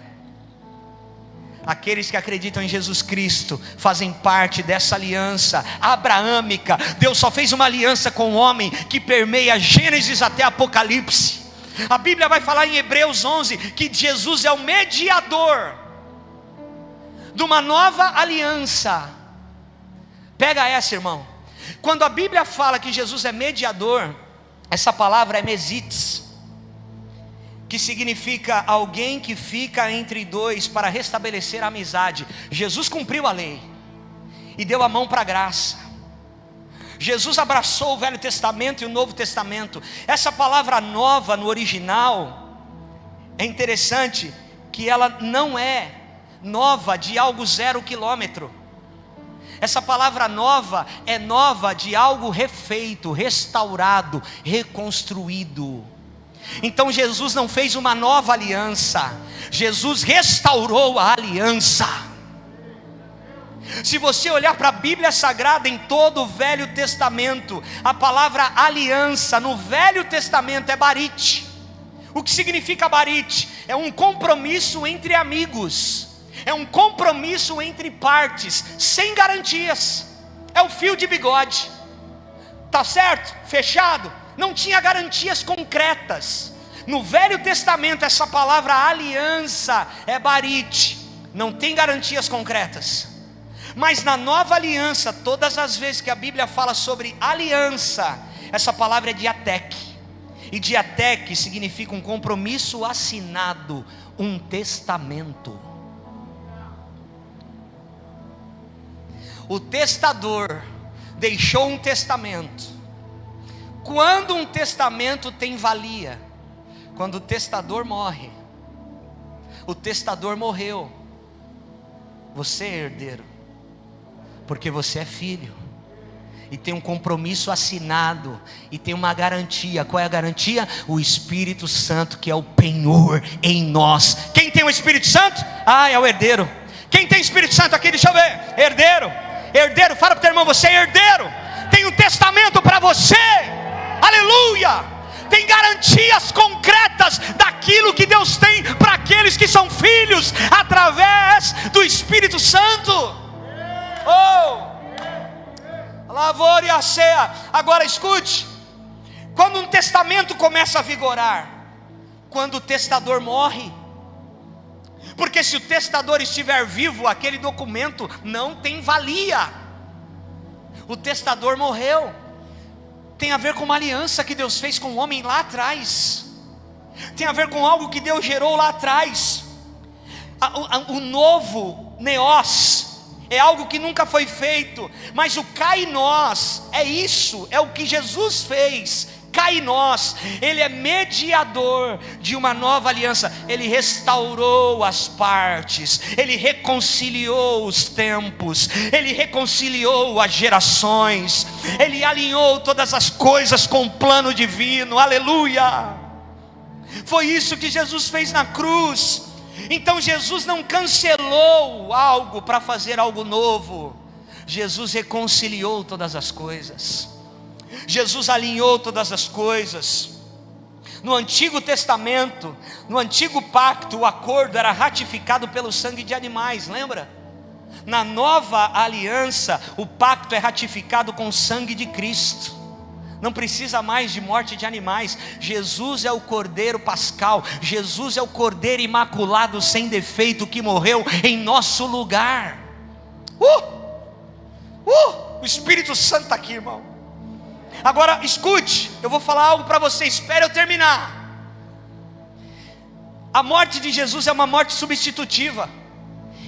Aqueles que acreditam em Jesus Cristo fazem parte dessa aliança abraâmica. Deus só fez uma aliança com o homem que permeia Gênesis até Apocalipse. A Bíblia vai falar em Hebreus 11 que Jesus é o mediador de uma nova aliança. Pega essa, irmão. Quando a Bíblia fala que Jesus é mediador, essa palavra é mesites, que significa alguém que fica entre dois para restabelecer a amizade. Jesus cumpriu a lei e deu a mão para a graça. Jesus abraçou o Velho Testamento e o Novo Testamento. Essa palavra nova no original, é interessante que ela não é nova de algo 0 quilômetro. Essa palavra nova é nova de algo refeito, restaurado, reconstruído. Então Jesus não fez uma nova aliança, Jesus restaurou a aliança. Se você olhar para a Bíblia Sagrada em todo o Velho Testamento, a palavra aliança no Velho Testamento é barit. O que significa barit? É um compromisso entre amigos, é um compromisso entre partes, sem garantias. É o fio de bigode, tá certo? Fechado? Não tinha garantias concretas. No Velho Testamento essa palavra aliança é barit, não tem garantias concretas. Mas na Nova Aliança, todas as vezes que a Bíblia fala sobre aliança, essa palavra é diatek. E diatek significa um compromisso assinado, um testamento. O testador deixou um testamento. Quando um testamento tem valia? Quando o testador morre. O testador morreu. Você é herdeiro, porque você é filho, e tem um compromisso assinado, e tem uma garantia. Qual é a garantia? O Espírito Santo, que é o penhor em nós. Quem tem o Espírito Santo? É o herdeiro. Quem tem Espírito Santo aqui? Deixa eu ver. Herdeiro. Herdeiro, fala para o teu irmão, você é herdeiro. Tem um testamento para você. Aleluia. Tem garantias concretas daquilo que Deus tem para aqueles que são filhos, através do Espírito Santo. Lavor e a ceia. Agora escute. Quando um testamento começa a vigorar? Quando o testador morre. Porque se o testador estiver vivo, aquele documento não tem valia. O testador morreu. Tem a ver com uma aliança que Deus fez com o homem lá atrás. Tem a ver com algo que Deus gerou lá atrás. O novo neós é algo que nunca foi feito. Mas o kainós é isso, é o que Jesus fez. Kainós, ele é mediador de uma nova aliança. Ele restaurou as partes, ele reconciliou os tempos, ele reconciliou as gerações, ele alinhou todas as coisas com o plano divino. Aleluia! Foi isso que Jesus fez na cruz. Então Jesus não cancelou algo para fazer algo novo. Jesus reconciliou todas as coisas. Jesus alinhou todas as coisas. No Antigo Testamento, no Antigo Pacto, o acordo era ratificado pelo sangue de animais, lembra? Na Nova Aliança, o pacto é ratificado com o sangue de Cristo. Não precisa mais de morte de animais. Jesus é o Cordeiro Pascal. Jesus é o Cordeiro Imaculado sem defeito que morreu em nosso lugar. O Espírito Santo está aqui, irmão. Agora escute, eu vou falar algo para você, espere eu terminar. A morte de Jesus é uma morte substitutiva.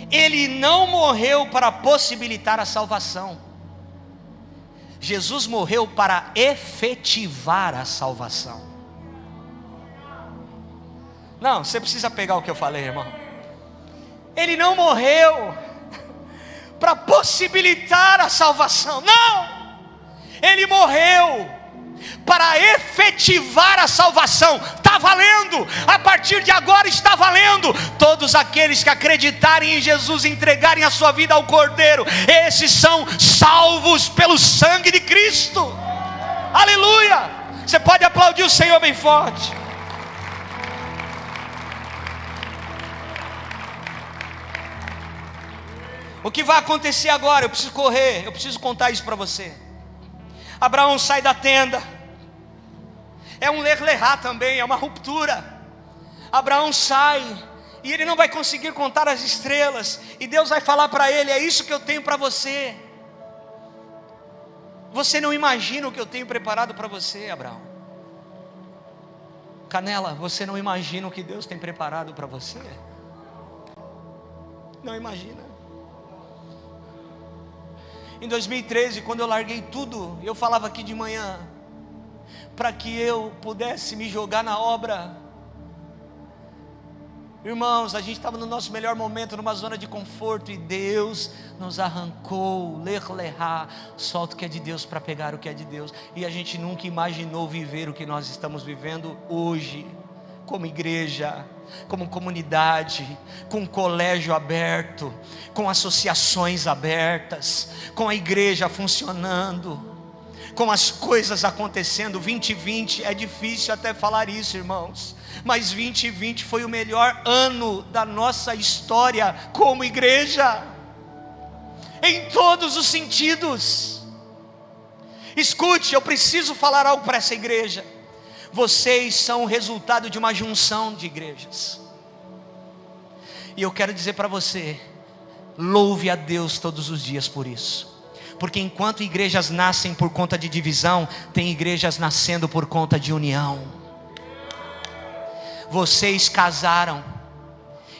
Ele não morreu para possibilitar a salvação. Jesus morreu para efetivar a salvação. Não, você precisa pegar o que eu falei, irmão. Ele não morreu para possibilitar a salvação. Não! Ele morreu para efetivar a salvação. Está valendo, a partir de agora está valendo. Todos aqueles que acreditarem em Jesus, entregarem a sua vida ao Cordeiro, esses são salvos pelo sangue de Cristo. Aleluia! Você pode aplaudir o Senhor bem forte. O que vai acontecer agora? Eu preciso correr, eu preciso contar isso para você. Abraão sai da tenda. É um ler-lerá também, é uma ruptura. Abraão sai e ele não vai conseguir contar as estrelas. E Deus vai falar para ele: é isso que eu tenho para você. Você não imagina o que eu tenho preparado para você, Abraão. Canela, você não imagina o que Deus tem preparado para você? Não imagina. Em 2013, quando eu larguei tudo, eu falava aqui de manhã, para que eu pudesse me jogar na obra. Irmãos, a gente estava no nosso melhor momento, numa zona de conforto, e Deus nos arrancou, solta o que é de Deus para pegar o que é de Deus. E a gente nunca imaginou viver o que nós estamos vivendo hoje, como igreja, como comunidade, com colégio aberto, com associações abertas, com a igreja funcionando, com as coisas acontecendo. 2020 é difícil até falar isso, irmãos, mas 2020 foi o melhor ano da nossa história como igreja, em todos os sentidos. Escute, eu preciso falar algo para essa igreja. Vocês são o resultado de uma junção de igrejas, e eu quero dizer para você, louve a Deus todos os dias por isso, porque enquanto igrejas nascem por conta de divisão, tem igrejas nascendo por conta de união. Vocês casaram,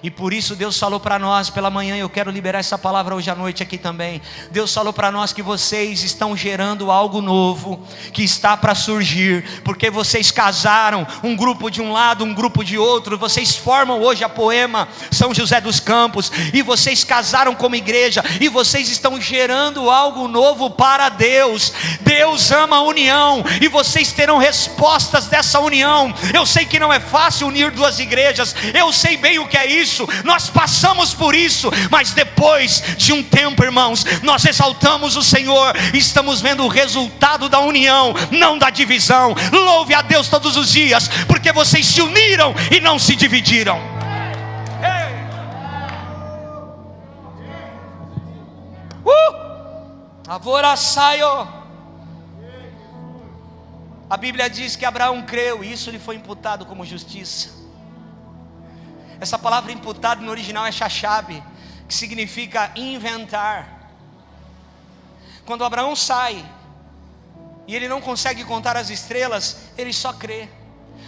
e por isso Deus falou para nós pela manhã, eu quero liberar essa palavra hoje à noite aqui também. Deus falou para nós que vocês estão gerando algo novo, que está para surgir, porque vocês casaram, um grupo de um lado, um grupo de outro. Vocês formam hoje a Poema São José dos Campos, e vocês casaram como igreja, e vocês estão gerando algo novo para Deus. Deus ama a união, e vocês terão respostas dessa união. Eu sei que não é fácil unir duas igrejas, eu sei bem o que é isso, nós passamos por isso, mas depois de um tempo, irmãos, nós exaltamos o Senhor, estamos vendo o resultado da união, não da divisão. Louve a Deus todos os dias, porque vocês se uniram e não se dividiram. Avoraçaio. A Bíblia diz que Abraão creu, e isso lhe foi imputado como justiça. Essa palavra imputado no original é shachab, que significa inventar. Quando Abraão sai e ele não consegue contar as estrelas, ele só crê.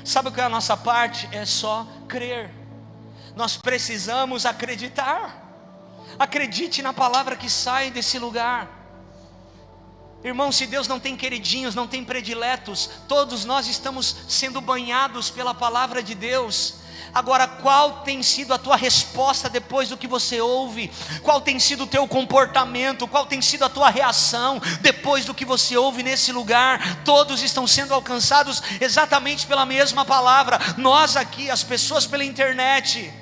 Sabe o que é a nossa parte? É só crer. Nós precisamos acreditar. Acredite na palavra que sai desse lugar. Irmão, se Deus não tem queridinhos, não tem prediletos, todos nós estamos sendo banhados pela palavra de Deus. Agora, qual tem sido a tua resposta depois do que você ouve? Qual tem sido o teu comportamento? Qual tem sido a tua reação depois do que você ouve nesse lugar? Todos estão sendo alcançados exatamente pela mesma palavra. Nós aqui, as pessoas pela internet,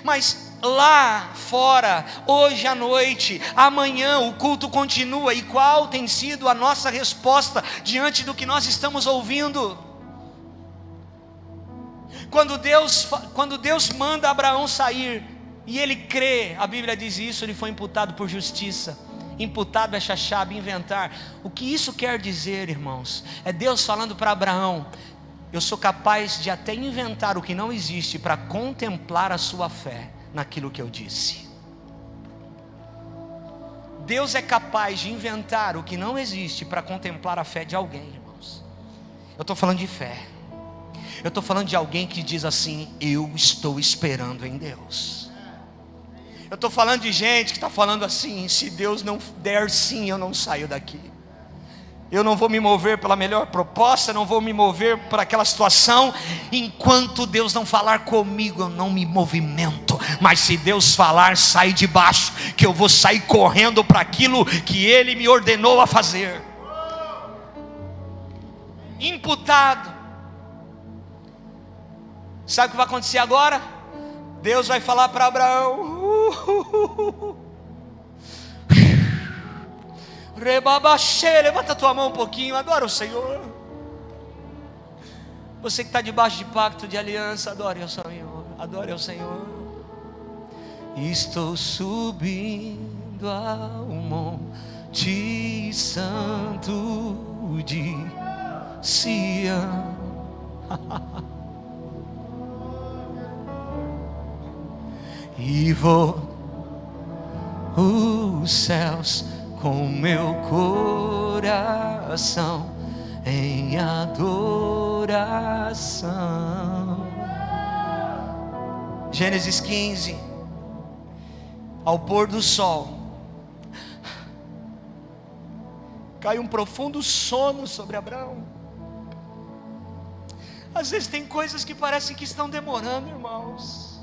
mas lá fora, hoje à noite, amanhã o culto continua. E qual tem sido a nossa resposta diante do que nós estamos ouvindo? Quando Deus manda Abraão sair, e ele crê, a Bíblia diz isso, ele foi imputado por justiça. Imputado é shachab, inventar. O que isso quer dizer, irmãos? É Deus falando para Abraão: eu sou capaz de até inventar o que não existe para contemplar a sua fé naquilo que eu disse. Deus é capaz de inventar o que não existe para contemplar a fé de alguém, irmãos. Eu estou falando de fé. Eu estou falando de alguém que diz assim: eu estou esperando em Deus. Eu estou falando de gente que está falando assim: se Deus não der sim, eu não saio daqui. Eu não vou me mover pela melhor proposta, não vou me mover por aquela situação. Enquanto Deus não falar comigo, eu não me movimento. Mas se Deus falar, sai de baixo, que eu vou sair correndo para aquilo que Ele me ordenou a fazer. Imputado. Sabe o que vai acontecer agora? Deus vai falar para Abraão: Rebabaxê, levanta a tua mão um pouquinho, adora o Senhor. Você que está debaixo de pacto de aliança, adore ao Senhor, adore ao Senhor. Estou subindo ao monte santo de Sião. E vou os céus com meu coração em adoração. Gênesis 15. Ao pôr do sol, cai um profundo sono sobre Abraão. Às vezes tem coisas que parecem que estão demorando, irmãos.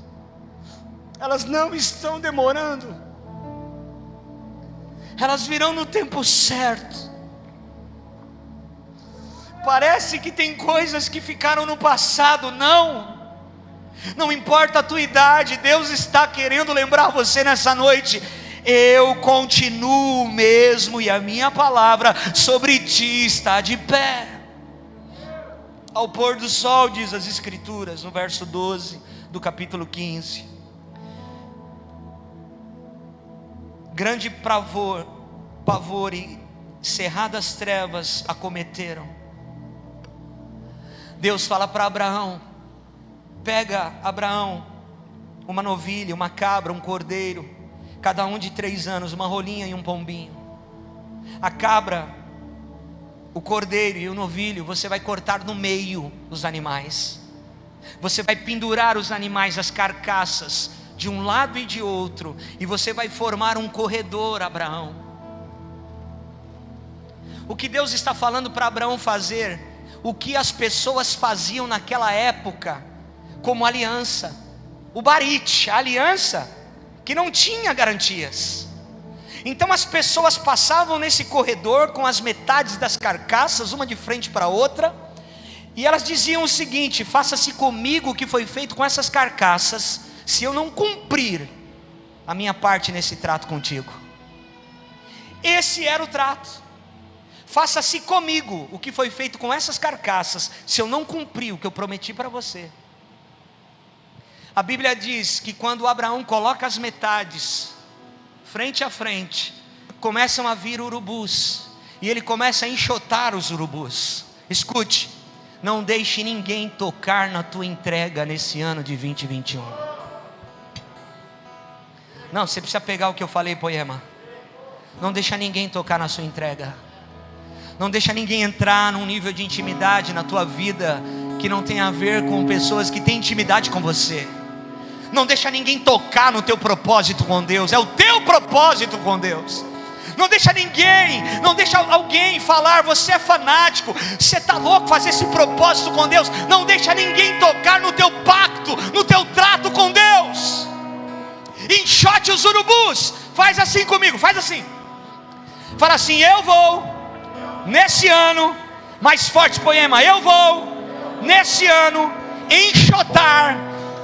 Elas não estão demorando. Elas virão no tempo certo. Parece que tem coisas que ficaram no passado. Não importa a tua idade, Deus está querendo lembrar você nessa noite: eu continuo mesmo, e a minha palavra sobre ti está de pé. Ao pôr do sol, diz as Escrituras, no verso 12 do capítulo 15. Grande pavor e cerradas trevas acometeram. Deus fala para Abraão: pega, Abraão, uma novilha, uma cabra, um cordeiro, cada um de 3 anos, uma rolinha e um pombinho. A cabra, o cordeiro e o novilho, você vai cortar no meio os animais. Você vai pendurar os animais, as carcaças, de um lado e de outro, e você vai formar um corredor, Abraão. O que Deus está falando para Abraão fazer, o que as pessoas faziam naquela época, como aliança, o barite, a aliança, que não tinha garantias. Então as pessoas passavam nesse corredor com as metades das carcaças, uma de frente para a outra, e elas diziam o seguinte: faça-se comigo o que foi feito com essas carcaças, se eu não cumprir a minha parte nesse trato contigo. Esse era o trato. Faça-se comigo o que foi feito com essas carcaças, se eu não cumprir o que eu prometi para você. A Bíblia diz que quando Abraão coloca as metades frente a frente, começam a vir urubus, e ele começa a enxotar os urubus. Escute, não deixe ninguém tocar na tua entrega nesse ano de 2021. Não, você precisa pegar o que eu falei, Poema. Não deixa ninguém tocar na sua entrega. Não deixa ninguém entrar num nível de intimidade na tua vida que não tem a ver com pessoas que têm intimidade com você. Não deixa ninguém tocar no teu propósito com Deus. É o teu propósito com Deus. Não deixa alguém falar: você é fanático, você está louco fazer esse propósito com Deus. Não deixa ninguém tocar no teu pacto, no teu trato com Deus. Enxote os urubus. Faz assim comigo, faz assim. Fala assim: eu vou nesse ano, mais forte, Poema, eu vou nesse ano enxotar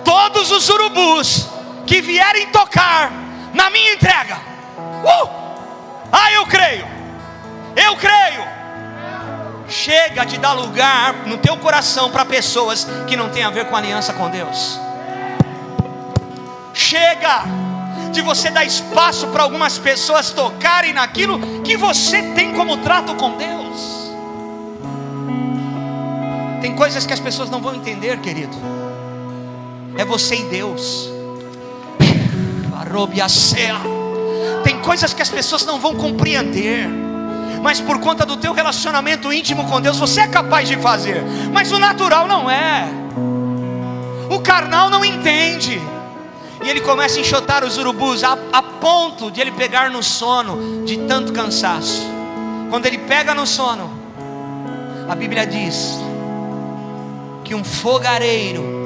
todos os urubus que vierem tocar na minha entrega. Eu creio. Chega de dar lugar no teu coração para pessoas que não têm a ver com aliança com Deus. Chega de você dar espaço para algumas pessoas tocarem naquilo que você tem como trato com Deus. Tem coisas que as pessoas não vão entender, querido. É você e Deus. Tem coisas que as pessoas não vão compreender, mas por conta do teu relacionamento íntimo com Deus, você é capaz de fazer. Mas o natural não é. O carnal não entende. E ele começa a enxotar os urubus a ponto de ele pegar no sono de tanto cansaço. Quando ele pega no sono, a Bíblia diz que um fogareiro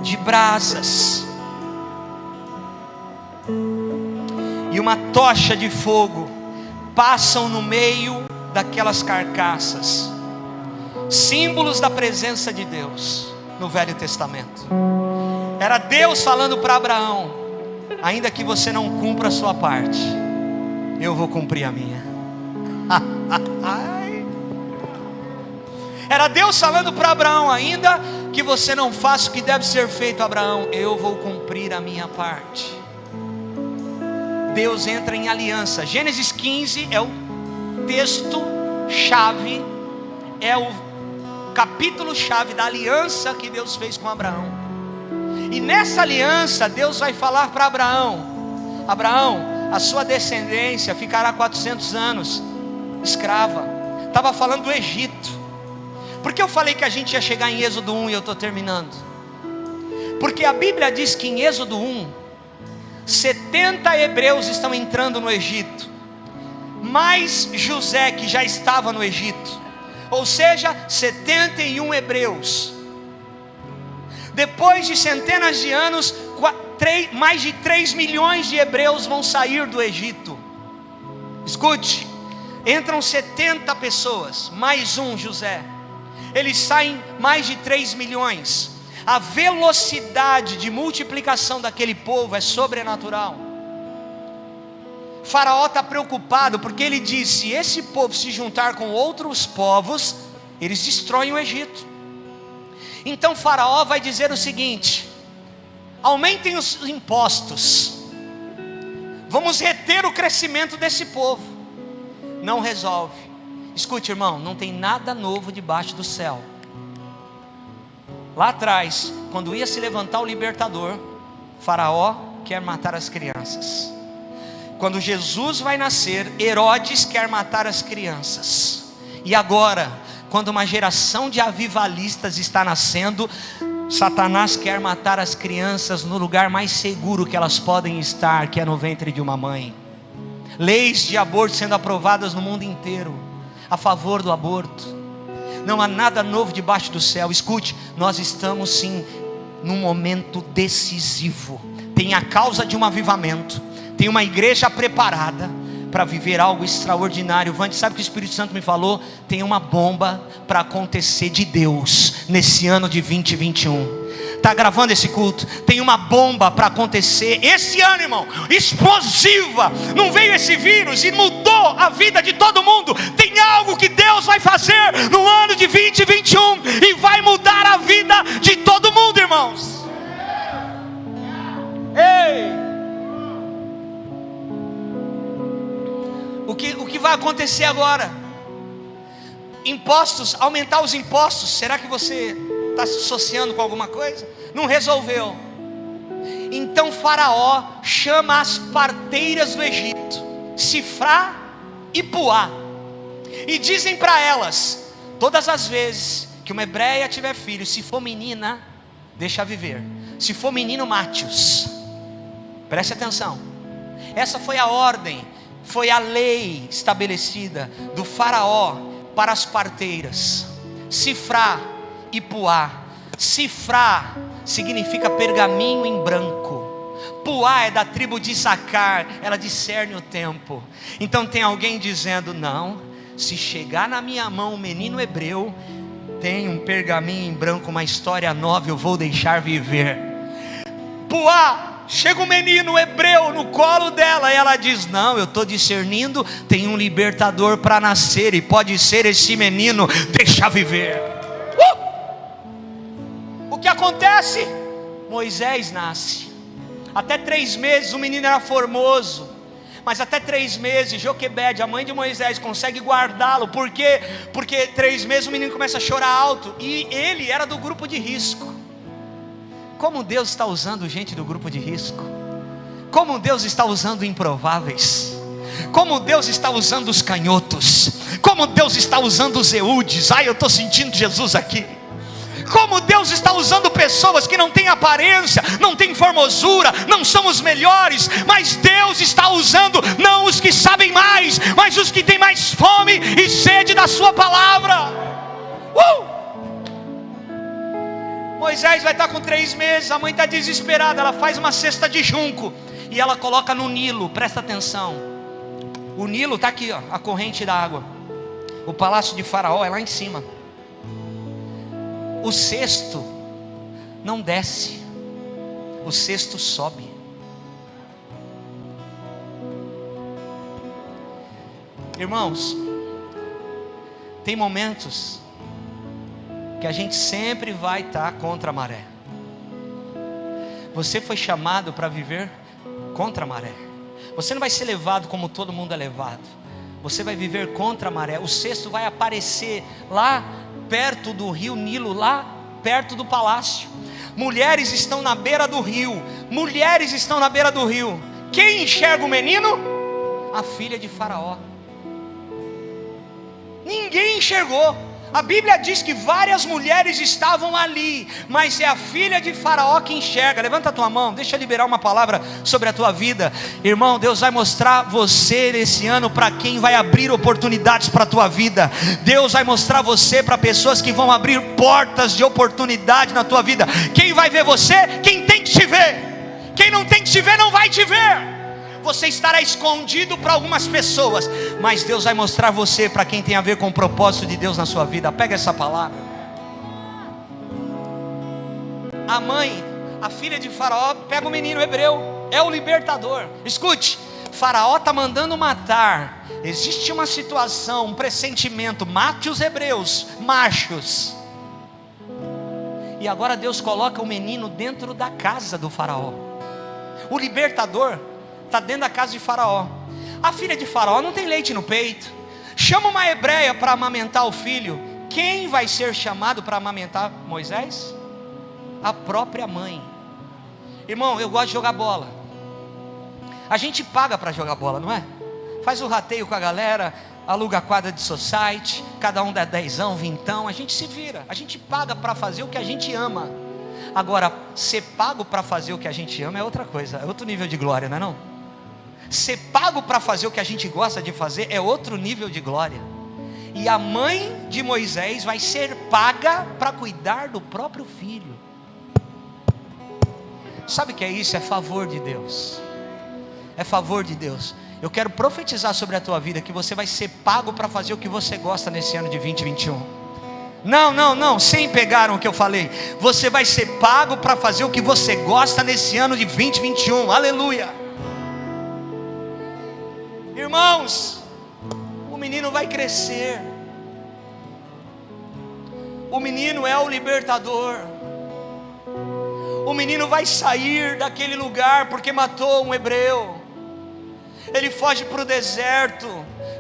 de brasas e uma tocha de fogo passam no meio daquelas carcaças, símbolos da presença de Deus no Velho Testamento. Era Deus falando para Abraão: ainda que você não cumpra a sua parte, eu vou cumprir a minha. Era Deus falando para Abraão: ainda que você não faça o que deve ser feito, Abraão, eu vou cumprir a minha parte. Deus entra em aliança. Gênesis 15 é o texto chave, é o capítulo chave da aliança que Deus fez com Abraão. E nessa aliança Deus vai falar para Abraão: Abraão, a sua descendência ficará 400 anos escrava. Estava falando do Egito. Por que eu falei que a gente ia chegar em Êxodo 1 e eu estou terminando? Porque a Bíblia diz que em Êxodo 1, 70 hebreus estão entrando no Egito, mais José que já estava no Egito, ou seja, 71 hebreus. Depois de centenas de anos, mais de 3 milhões de hebreus vão sair do Egito. Escute, entram 70 pessoas, mais um José, eles saem mais de 3 milhões. A velocidade de multiplicação daquele povo é sobrenatural. Faraó está preocupado, porque ele diz: se esse povo se juntar com outros povos, eles destroem o Egito. Então Faraó vai dizer o seguinte: aumentem os impostos, vamos reter o crescimento desse povo. Não resolve. Escute, irmão, não tem nada novo debaixo do céu. Lá atrás, quando ia se levantar o libertador, Faraó quer matar as crianças. Quando Jesus vai nascer, Herodes quer matar as crianças. E agora, quando uma geração de avivalistas está nascendo, Satanás quer matar as crianças no lugar mais seguro que elas podem estar, que é no ventre de uma mãe. Leis de aborto sendo aprovadas no mundo inteiro, a favor do aborto. Não há nada novo debaixo do céu. Escute, nós estamos sim num momento decisivo. Tem a causa de um avivamento, tem uma igreja preparada para viver algo extraordinário. Vande, sabe o que o Espírito Santo me falou? Tem uma bomba para acontecer de Deus nesse ano de 2021. Está gravando esse culto? Tem uma bomba para acontecer esse ano, irmão, explosiva. Não veio esse vírus e mudou a vida de todo mundo. Tem algo que Deus vai fazer no ano de 2021 e vai mudar a vida de todo mundo, irmãos. Ei! O que vai acontecer agora? Impostos, aumentar os impostos. Será que você está se associando com alguma coisa? Não resolveu. Então Faraó chama as parteiras do Egito, Sifrá e Puá, e dizem para elas: todas as vezes que uma hebreia tiver filho, se for menina, deixa viver, se for menino, mate-os. Preste atenção. Essa foi a ordem, foi a lei estabelecida do Faraó para as parteiras, Sifrá e Puá. Sifrá significa pergaminho em branco. Puá é da tribo de Issacar, ela discerne o tempo. Então tem alguém dizendo: não, se chegar na minha mão um menino hebreu, tem um pergaminho em branco, uma história nova, eu vou deixar viver. Puá, chega um menino hebreu no colo dela, e ela diz: não, eu estou discernindo, tem um libertador para nascer, e pode ser esse menino, deixa viver. O que acontece? Moisés nasce. Até 3 meses o menino era formoso, mas até 3 meses Joquebede, a mãe de Moisés, consegue guardá-lo. Por quê? Porque 3 meses o menino começa a chorar alto, e ele era do grupo de risco. Como Deus está usando gente do grupo de risco, como Deus está usando improváveis, como Deus está usando os canhotos, como Deus está usando os Eudes. Ai, eu estou sentindo Jesus aqui. Como Deus está usando pessoas que não têm aparência, não têm formosura, não são os melhores, mas Deus está usando não os que sabem mais, mas os que têm mais fome e sede da sua palavra. Moisés vai estar com 3 meses, a mãe está desesperada, ela faz uma cesta de junco e ela coloca no Nilo. Presta atenção, o Nilo está aqui, ó, a corrente da água. O palácio de Faraó é lá em cima. O cesto não desce, o cesto sobe. Irmãos, tem momentos que a gente sempre vai estar contra a maré. Você foi chamado para viver contra a maré. Você não vai ser levado como todo mundo é levado. Você vai viver contra a maré. O cesto vai aparecer lá perto do rio Nilo, lá perto do palácio. Mulheres estão na beira do rio. Mulheres estão na beira do rio. Quem enxerga o menino? A filha de Faraó. Ninguém enxergou. A Bíblia diz que várias mulheres estavam ali, mas é a filha de Faraó que enxerga. Levanta a tua mão, deixa eu liberar uma palavra sobre a tua vida. Irmão, Deus vai mostrar você nesse ano para quem vai abrir oportunidades para a tua vida. Deus vai mostrar você para pessoas que vão abrir portas de oportunidade na tua vida. Quem vai ver você? Quem tem que te ver. Quem não tem que te ver não vai te ver. Você estará escondido para algumas pessoas, mas Deus vai mostrar você para quem tem a ver com o propósito de Deus na sua vida. Pega essa palavra. A mãe, a filha de Faraó, pega o menino hebreu, é o libertador. Escute, Faraó está mandando matar. Existe uma situação, um pressentimento: mate os hebreus, machos. E agora Deus coloca o menino dentro da casa do Faraó. O libertador está dentro da casa de Faraó. A filha de Faraó não tem leite no peito. Chama uma hebreia para amamentar o filho. Quem vai ser chamado para amamentar Moisés? A própria mãe. Irmão, eu gosto de jogar bola. A gente paga para jogar bola, não é? Faz o rateio com a galera, aluga a quadra de society, cada um dá 10, 20, a gente se vira. A gente paga para fazer o que a gente ama. Agora, ser pago para fazer o que a gente ama é outra coisa, é outro nível de glória, não é não? Ser pago para fazer o que a gente gosta de fazer é outro nível de glória. E a mãe de Moisés vai ser paga para cuidar do próprio filho. Sabe o que é isso? É favor de Deus. É favor de Deus. Eu quero profetizar sobre a tua vida que você vai ser pago para fazer o que você gosta nesse ano de 2021. Não, sem pegaram o que eu falei. Você vai ser pago para fazer o que você gosta nesse ano de 2021. Aleluia. Irmãos, o menino vai crescer. O menino é o libertador. O menino vai sair daquele lugar porque matou um hebreu. Ele foge para o deserto,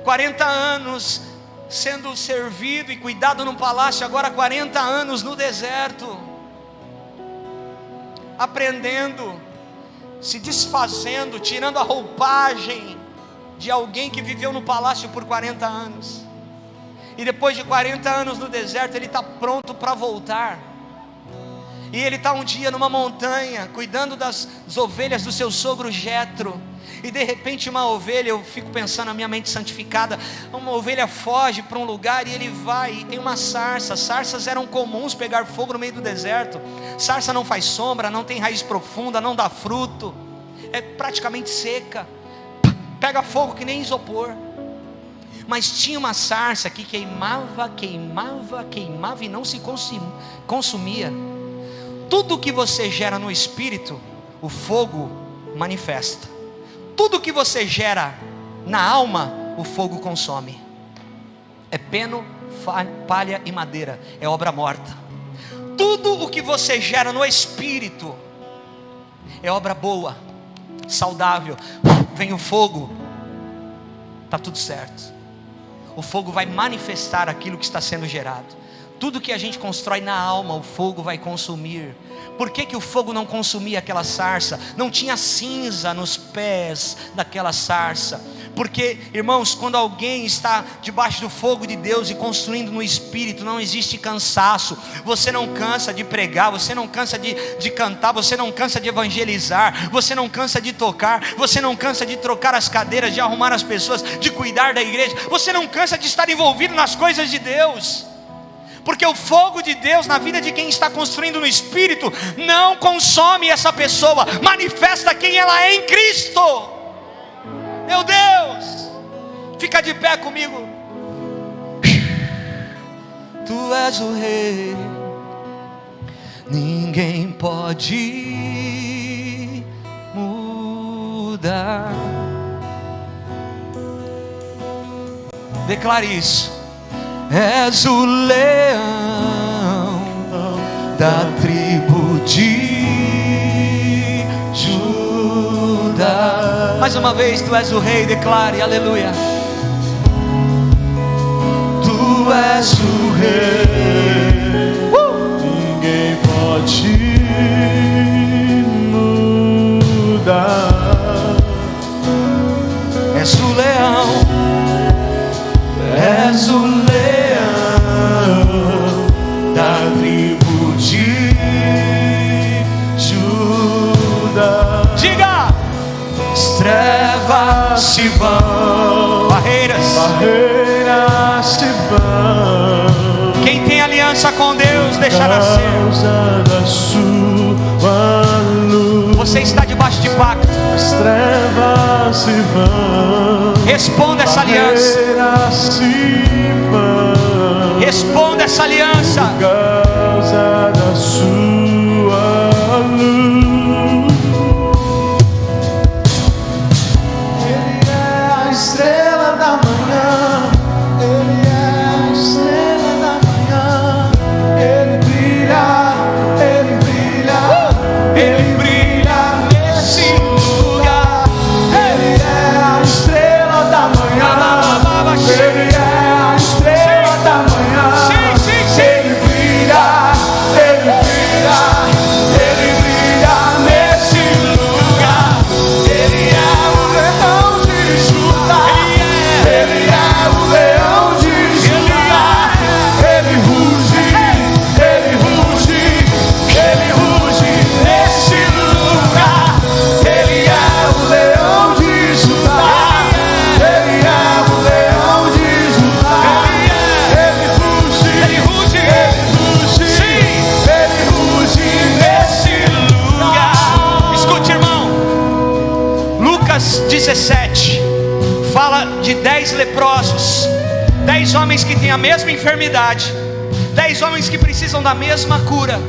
40 anos sendo servido e cuidado num palácio, agora 40 anos no deserto, aprendendo, se desfazendo, tirando a roupagem de alguém que viveu no palácio por 40 anos. E depois de 40 anos no deserto, ele está pronto para voltar. E ele está um dia numa montanha, cuidando das ovelhas do seu sogro Jetro. E de repente uma ovelha, eu fico pensando na minha mente santificada, uma ovelha foge para um lugar e ele vai, e tem uma sarça. Sarsas eram comuns pegar fogo no meio do deserto. Sarça não faz sombra, não tem raiz profunda, não dá fruto, é praticamente seca, pega fogo que nem isopor. Mas tinha uma sarça que queimava e não se consumia. Tudo que você gera no espírito, o fogo manifesta. Tudo que você gera na alma, o fogo consome. É peno, palha e madeira, é obra morta. Tudo o que você gera no espírito é obra boa, saudável. Vem o fogo, está tudo certo. O fogo vai manifestar aquilo que está sendo gerado. Tudo que a gente constrói na alma, o fogo vai consumir. Por que o fogo não consumia aquela sarça? Não tinha cinza nos pés daquela sarça. Porque, irmãos, quando alguém está debaixo do fogo de Deus e construindo no Espírito, não existe cansaço. Você não cansa de pregar, você não cansa de cantar, você não cansa de evangelizar, você não cansa de tocar, você não cansa de trocar as cadeiras, de arrumar as pessoas, de cuidar da igreja. Você não cansa de estar envolvido nas coisas de Deus. Porque o fogo de Deus na vida de quem está construindo no Espírito não consome essa pessoa, manifesta quem ela é em Cristo. Meu Deus, fica de pé comigo. Tu és o Rei, ninguém pode mudar. Declare isso. És o leão da tribo de Judá. Mais uma vez, tu és o rei, declare, aleluia. Tu és o rei, ninguém pode mudar. se vão, barreiras se vão. Quem tem aliança com Deus deixa nascer. Da sua luz, você está debaixo de pacto. as trevas se vão. Responda essa aliança. Se vão. Responda essa aliança. Por causa da sua luz. Ele é a estrela da manhã. Ele é a estrela da manhã. Ele brilha, ele brilha, ele brilha nesse lugar. Ele é a estrela da manhã. Ele é a estrela da manhã. Ele brilha, ele brilha, ele brilha nesse lugar. Ele é o leão de Judá. Ele é o leão de Judá. Ele ruge, ele ruge, ele ruge nesse lugar. Ele é o leão de Judá. Ele é o leão de Judá. Ele ruge, ele ruge, ele ruge nesse lugar. Escute, irmão. Lucas 17 fala de 10 leprosos, 10 homens que têm a mesma enfermidade, 10 homens que precisam da mesma cura,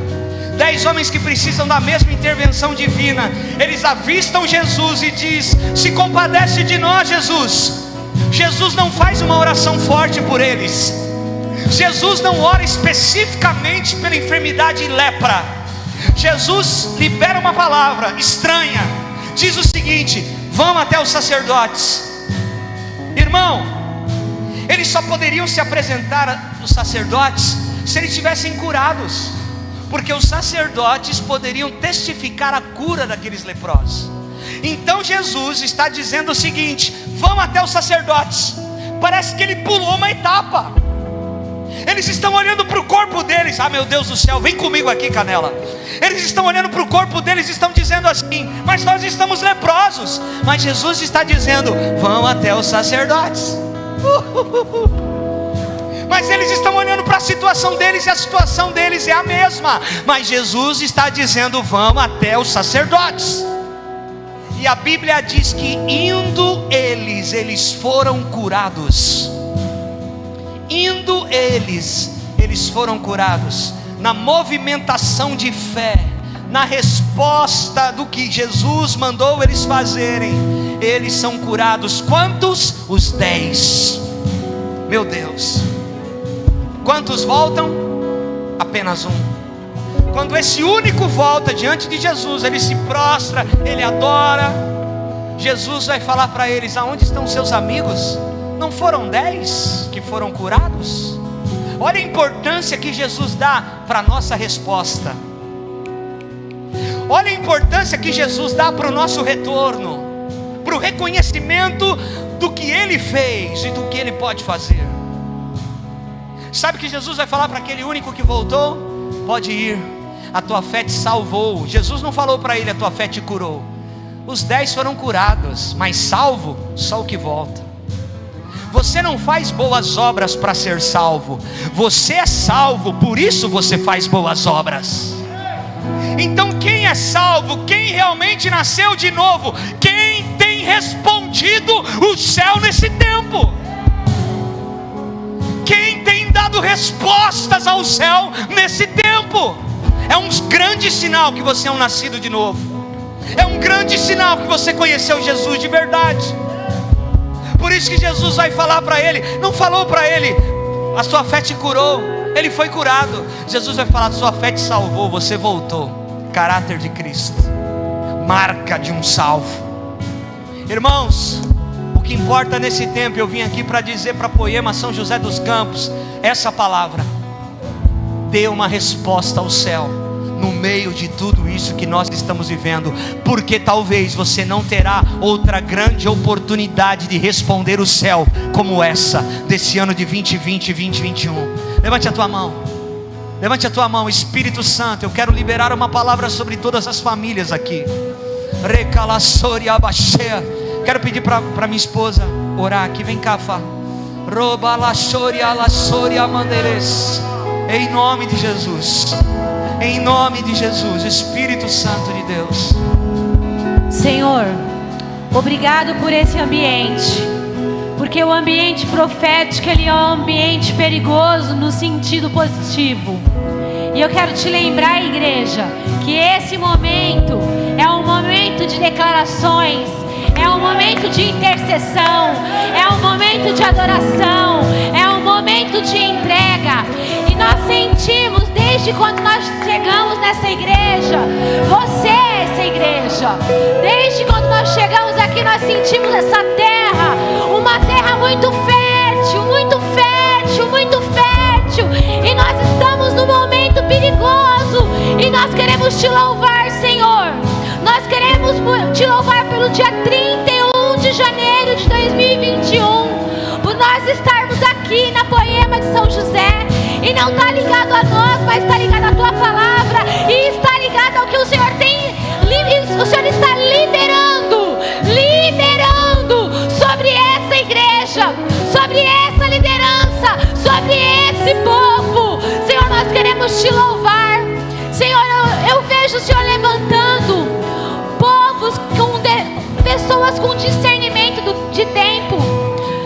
10 homens que precisam da mesma intervenção divina. Eles avistam Jesus e diz: se compadece de nós, Jesus. Jesus não faz uma oração forte por eles. Jesus não ora especificamente pela enfermidade lepra. Jesus libera uma palavra estranha. Diz o seguinte: vão até os sacerdotes. Irmão, eles só poderiam se apresentar aos sacerdotes se eles estivessem curados, porque os sacerdotes poderiam testificar a cura daqueles leprosos. Então Jesus está dizendo o seguinte: vão até os sacerdotes. Parece que ele pulou uma etapa. Eles estão olhando para o corpo deles. Ah, meu Deus do céu, vem comigo aqui, Canela. Eles estão olhando para o corpo deles e estão dizendo assim: mas nós estamos leprosos. Mas Jesus está dizendo: vão até os sacerdotes. Mas eles estão olhando para a situação deles e a situação deles é a mesma. Mas Jesus está dizendo: vão até os sacerdotes. E a Bíblia diz que indo eles foram curados. Indo eles foram curados. Na movimentação de fé, na resposta do que Jesus mandou eles fazerem, eles são curados. Quantos? Os 10. Meu Deus. Quantos voltam? Apenas um. Quando esse único volta diante de Jesus, ele se prostra, ele adora. Jesus vai falar para eles: aonde estão seus amigos? Não foram 10 que foram curados? Olha a importância que Jesus dá para a nossa resposta. Olha a importância que Jesus dá para o nosso retorno, para o reconhecimento do que Ele fez e do que Ele pode fazer. Sabe que Jesus vai falar para aquele único que voltou? Pode ir, a tua fé te salvou. Jesus não falou para ele: a tua fé te curou. Os 10 foram curados, mas salvo, só o que volta. Você não faz boas obras para ser salvo. Você é salvo, por isso você faz boas obras. Então quem é salvo, quem realmente nasceu de novo, quem tem respondido o céu nesse tempo, quem tem dado respostas ao céu nesse tempo, é um grande sinal que você é um nascido de novo. É um grande sinal que você conheceu Jesus de verdade. Por isso que Jesus vai falar para ele, não falou para ele: a sua fé te curou. Ele foi curado. Jesus vai falar: a sua fé te salvou, você voltou. Caráter de Cristo, marca de um salvo. Irmãos, o que importa nesse tempo, eu vim aqui para dizer para Poema São José dos Campos essa palavra: dê uma resposta ao céu no meio de tudo isso que nós estamos vivendo, porque talvez você não terá outra grande oportunidade de responder o céu como essa, desse ano de 2020 e 2021. Levante a tua mão, levante a tua mão. Espírito Santo, eu quero liberar uma palavra sobre todas as famílias aqui. Quero pedir para minha esposa orar aqui. Vem cá, Fá. Em nome de Jesus. Em nome de Jesus. Espírito Santo de Deus. Senhor, obrigado por esse ambiente. Porque o ambiente profético, ele é um ambiente perigoso no sentido positivo. E eu quero te lembrar, igreja, que esse momento é um momento de declarações, é um momento de intercessão, é um momento de adoração, é um momento de entrega. E nós sentimos desde quando nós chegamos nessa igreja, você é essa igreja. Desde quando nós chegamos aqui, nós sentimos essa terra, uma terra muito fértil, muito fértil, muito fértil. E nós estamos num momento perigoso, e nós queremos te louvar, Senhor. Nós queremos te louvar pelo dia 31 de janeiro de 2021, por nós estarmos aqui na Poema de São José. E não está ligado a nós, mas está ligado à tua palavra, e está ligado ao que o Senhor tem. O Senhor está liberando sobre essa igreja, sobre essa liderança, sobre esse povo. Senhor, nós queremos te louvar. Senhor, eu vejo o Senhor levantando povos pessoas com discernimento de tempo,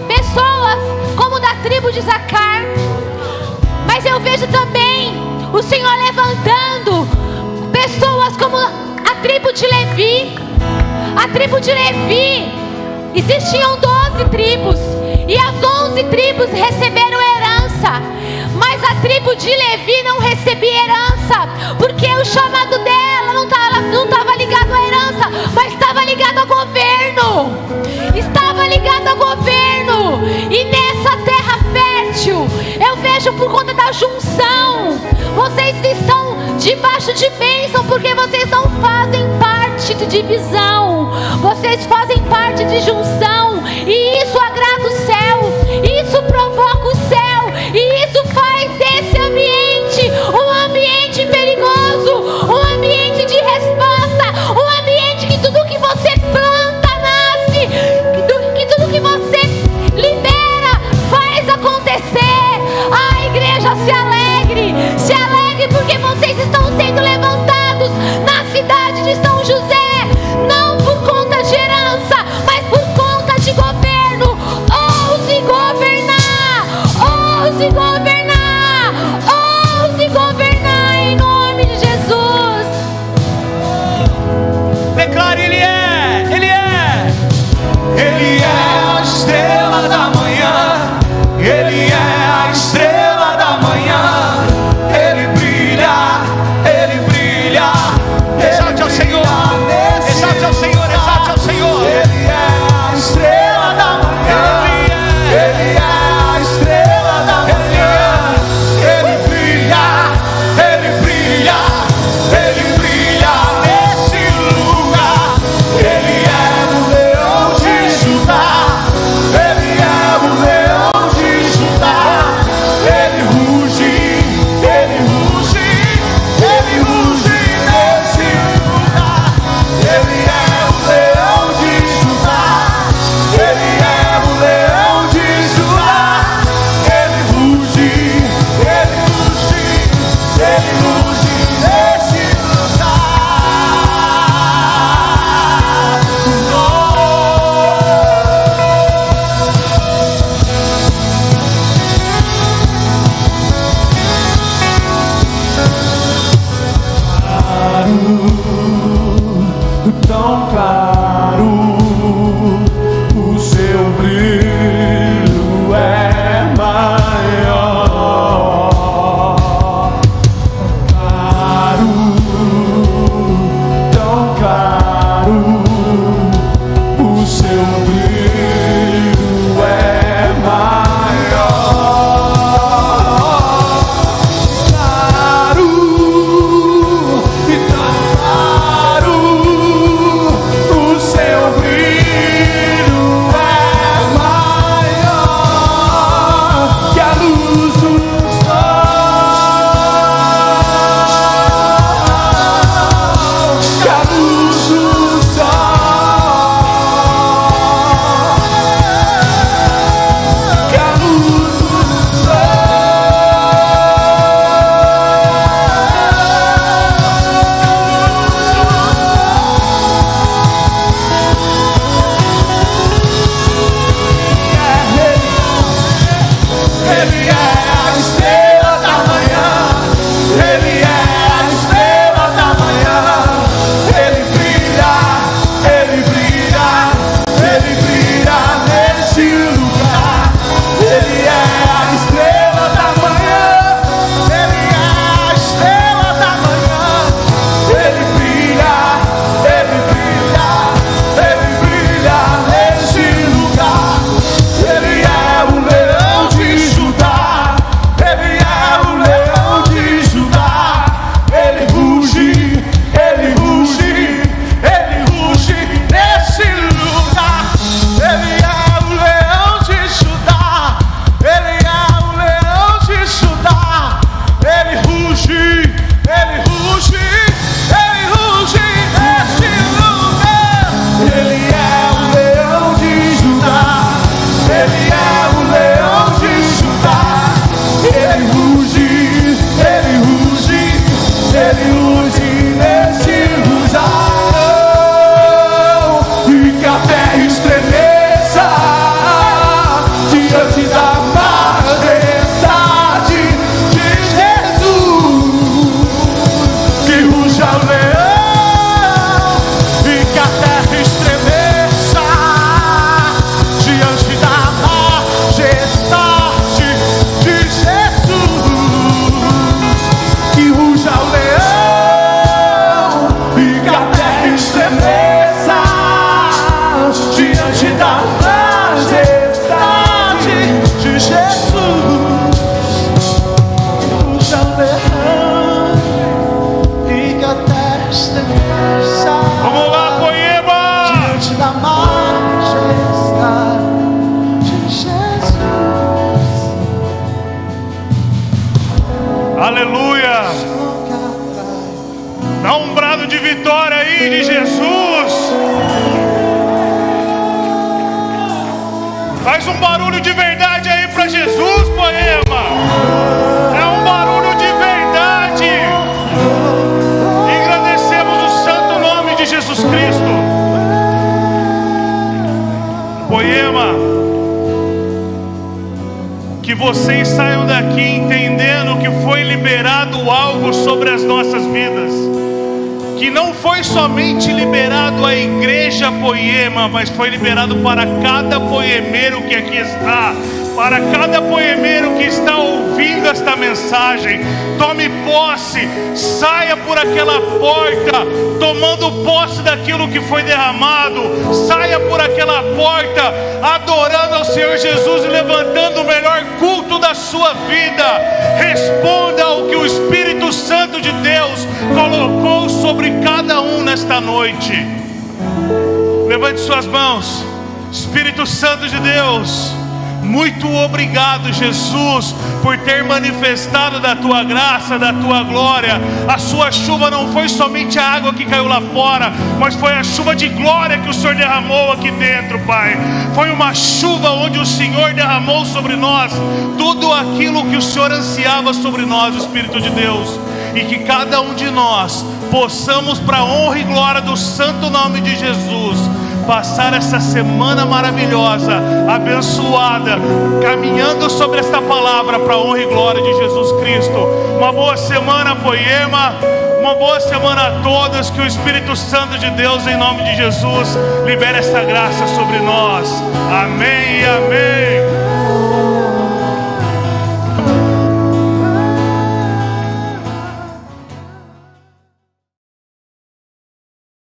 pessoas como da tribo de Zacar. Mas eu vejo também o Senhor levantando pessoas como a tribo de Levi. A tribo de Levi, existiam 12 tribos, e as 11 tribos receberam herança, mas a tribo de Levi não recebia herança, porque o chamado dela não estava ligado à herança, mas estava ligado ao governo. Estava ligado ao governo. E nessa terra fértil, eu vejo por conta da junção, vocês estão debaixo de bênção, porque vocês não fazem parte de divisão, vocês fazem parte de junção. E isso agrada o céu, isso provoca o céu, e isso faz desse ambiente um ambiente perigoso, um ambiente de resposta, um ambiente que tudo que você planta nasce, que tudo que você libera faz acontecer. A igreja se alegre porque vocês estão sendo levantados na cidade de São José, não por conta de herança, mas por conta de governo. Ele é o leão de Judá. Ele ruge nesse rujão. E que a terra estremeça diante da majestade de Jesus. Que ruja o leão e que a terra estremeça diante da majestade de Jesus. Que ruja o leão e que a terra estremeça diante da majestade de Jesus. Que ruja o leão e que a terra estremeça. Vamos lá, Poema! Diante da majestade de Jesus. Aleluia! Dá um brado de vitória aí de Jesus. Faz um barulho de verdade aí para Jesus, Poema. É um barulho de verdade. Agradecemos o santo nome de Jesus Cristo. Poema. Que vocês saiam daqui entendendo que foi liberado algo sobre as nossas vidas. Que não foi somente liberado à igreja Poema, mas foi liberado para cada poemeiro que aqui está, para cada poemeiro que está ouvindo esta mensagem. Tome posse, saia por aquela porta, tomando posse daquilo que foi derramado. Saia por aquela porta, adorando ao Senhor Jesus e levantando o melhor culto da sua vida. Responda ao que o Espírito Santo de Deus colocou sobre cada um nesta noite. Levante suas mãos. Espírito Santo de Deus, muito obrigado, Jesus, por ter manifestado da tua graça, da tua glória. A sua chuva não foi somente a água que caiu lá fora, mas foi a chuva de glória que o Senhor derramou aqui dentro, Pai. Foi uma chuva onde o Senhor derramou sobre nós tudo aquilo que o Senhor ansiava sobre nós, Espírito de Deus. E que cada um de nós possamos, para a honra e glória do santo nome de Jesus, passar essa semana maravilhosa, abençoada, caminhando sobre esta palavra para a honra e glória de Jesus Cristo. Uma boa semana, Poema. Uma boa semana a todos. Que o Espírito Santo de Deus, em nome de Jesus, libere essa graça sobre nós. Amém e amém.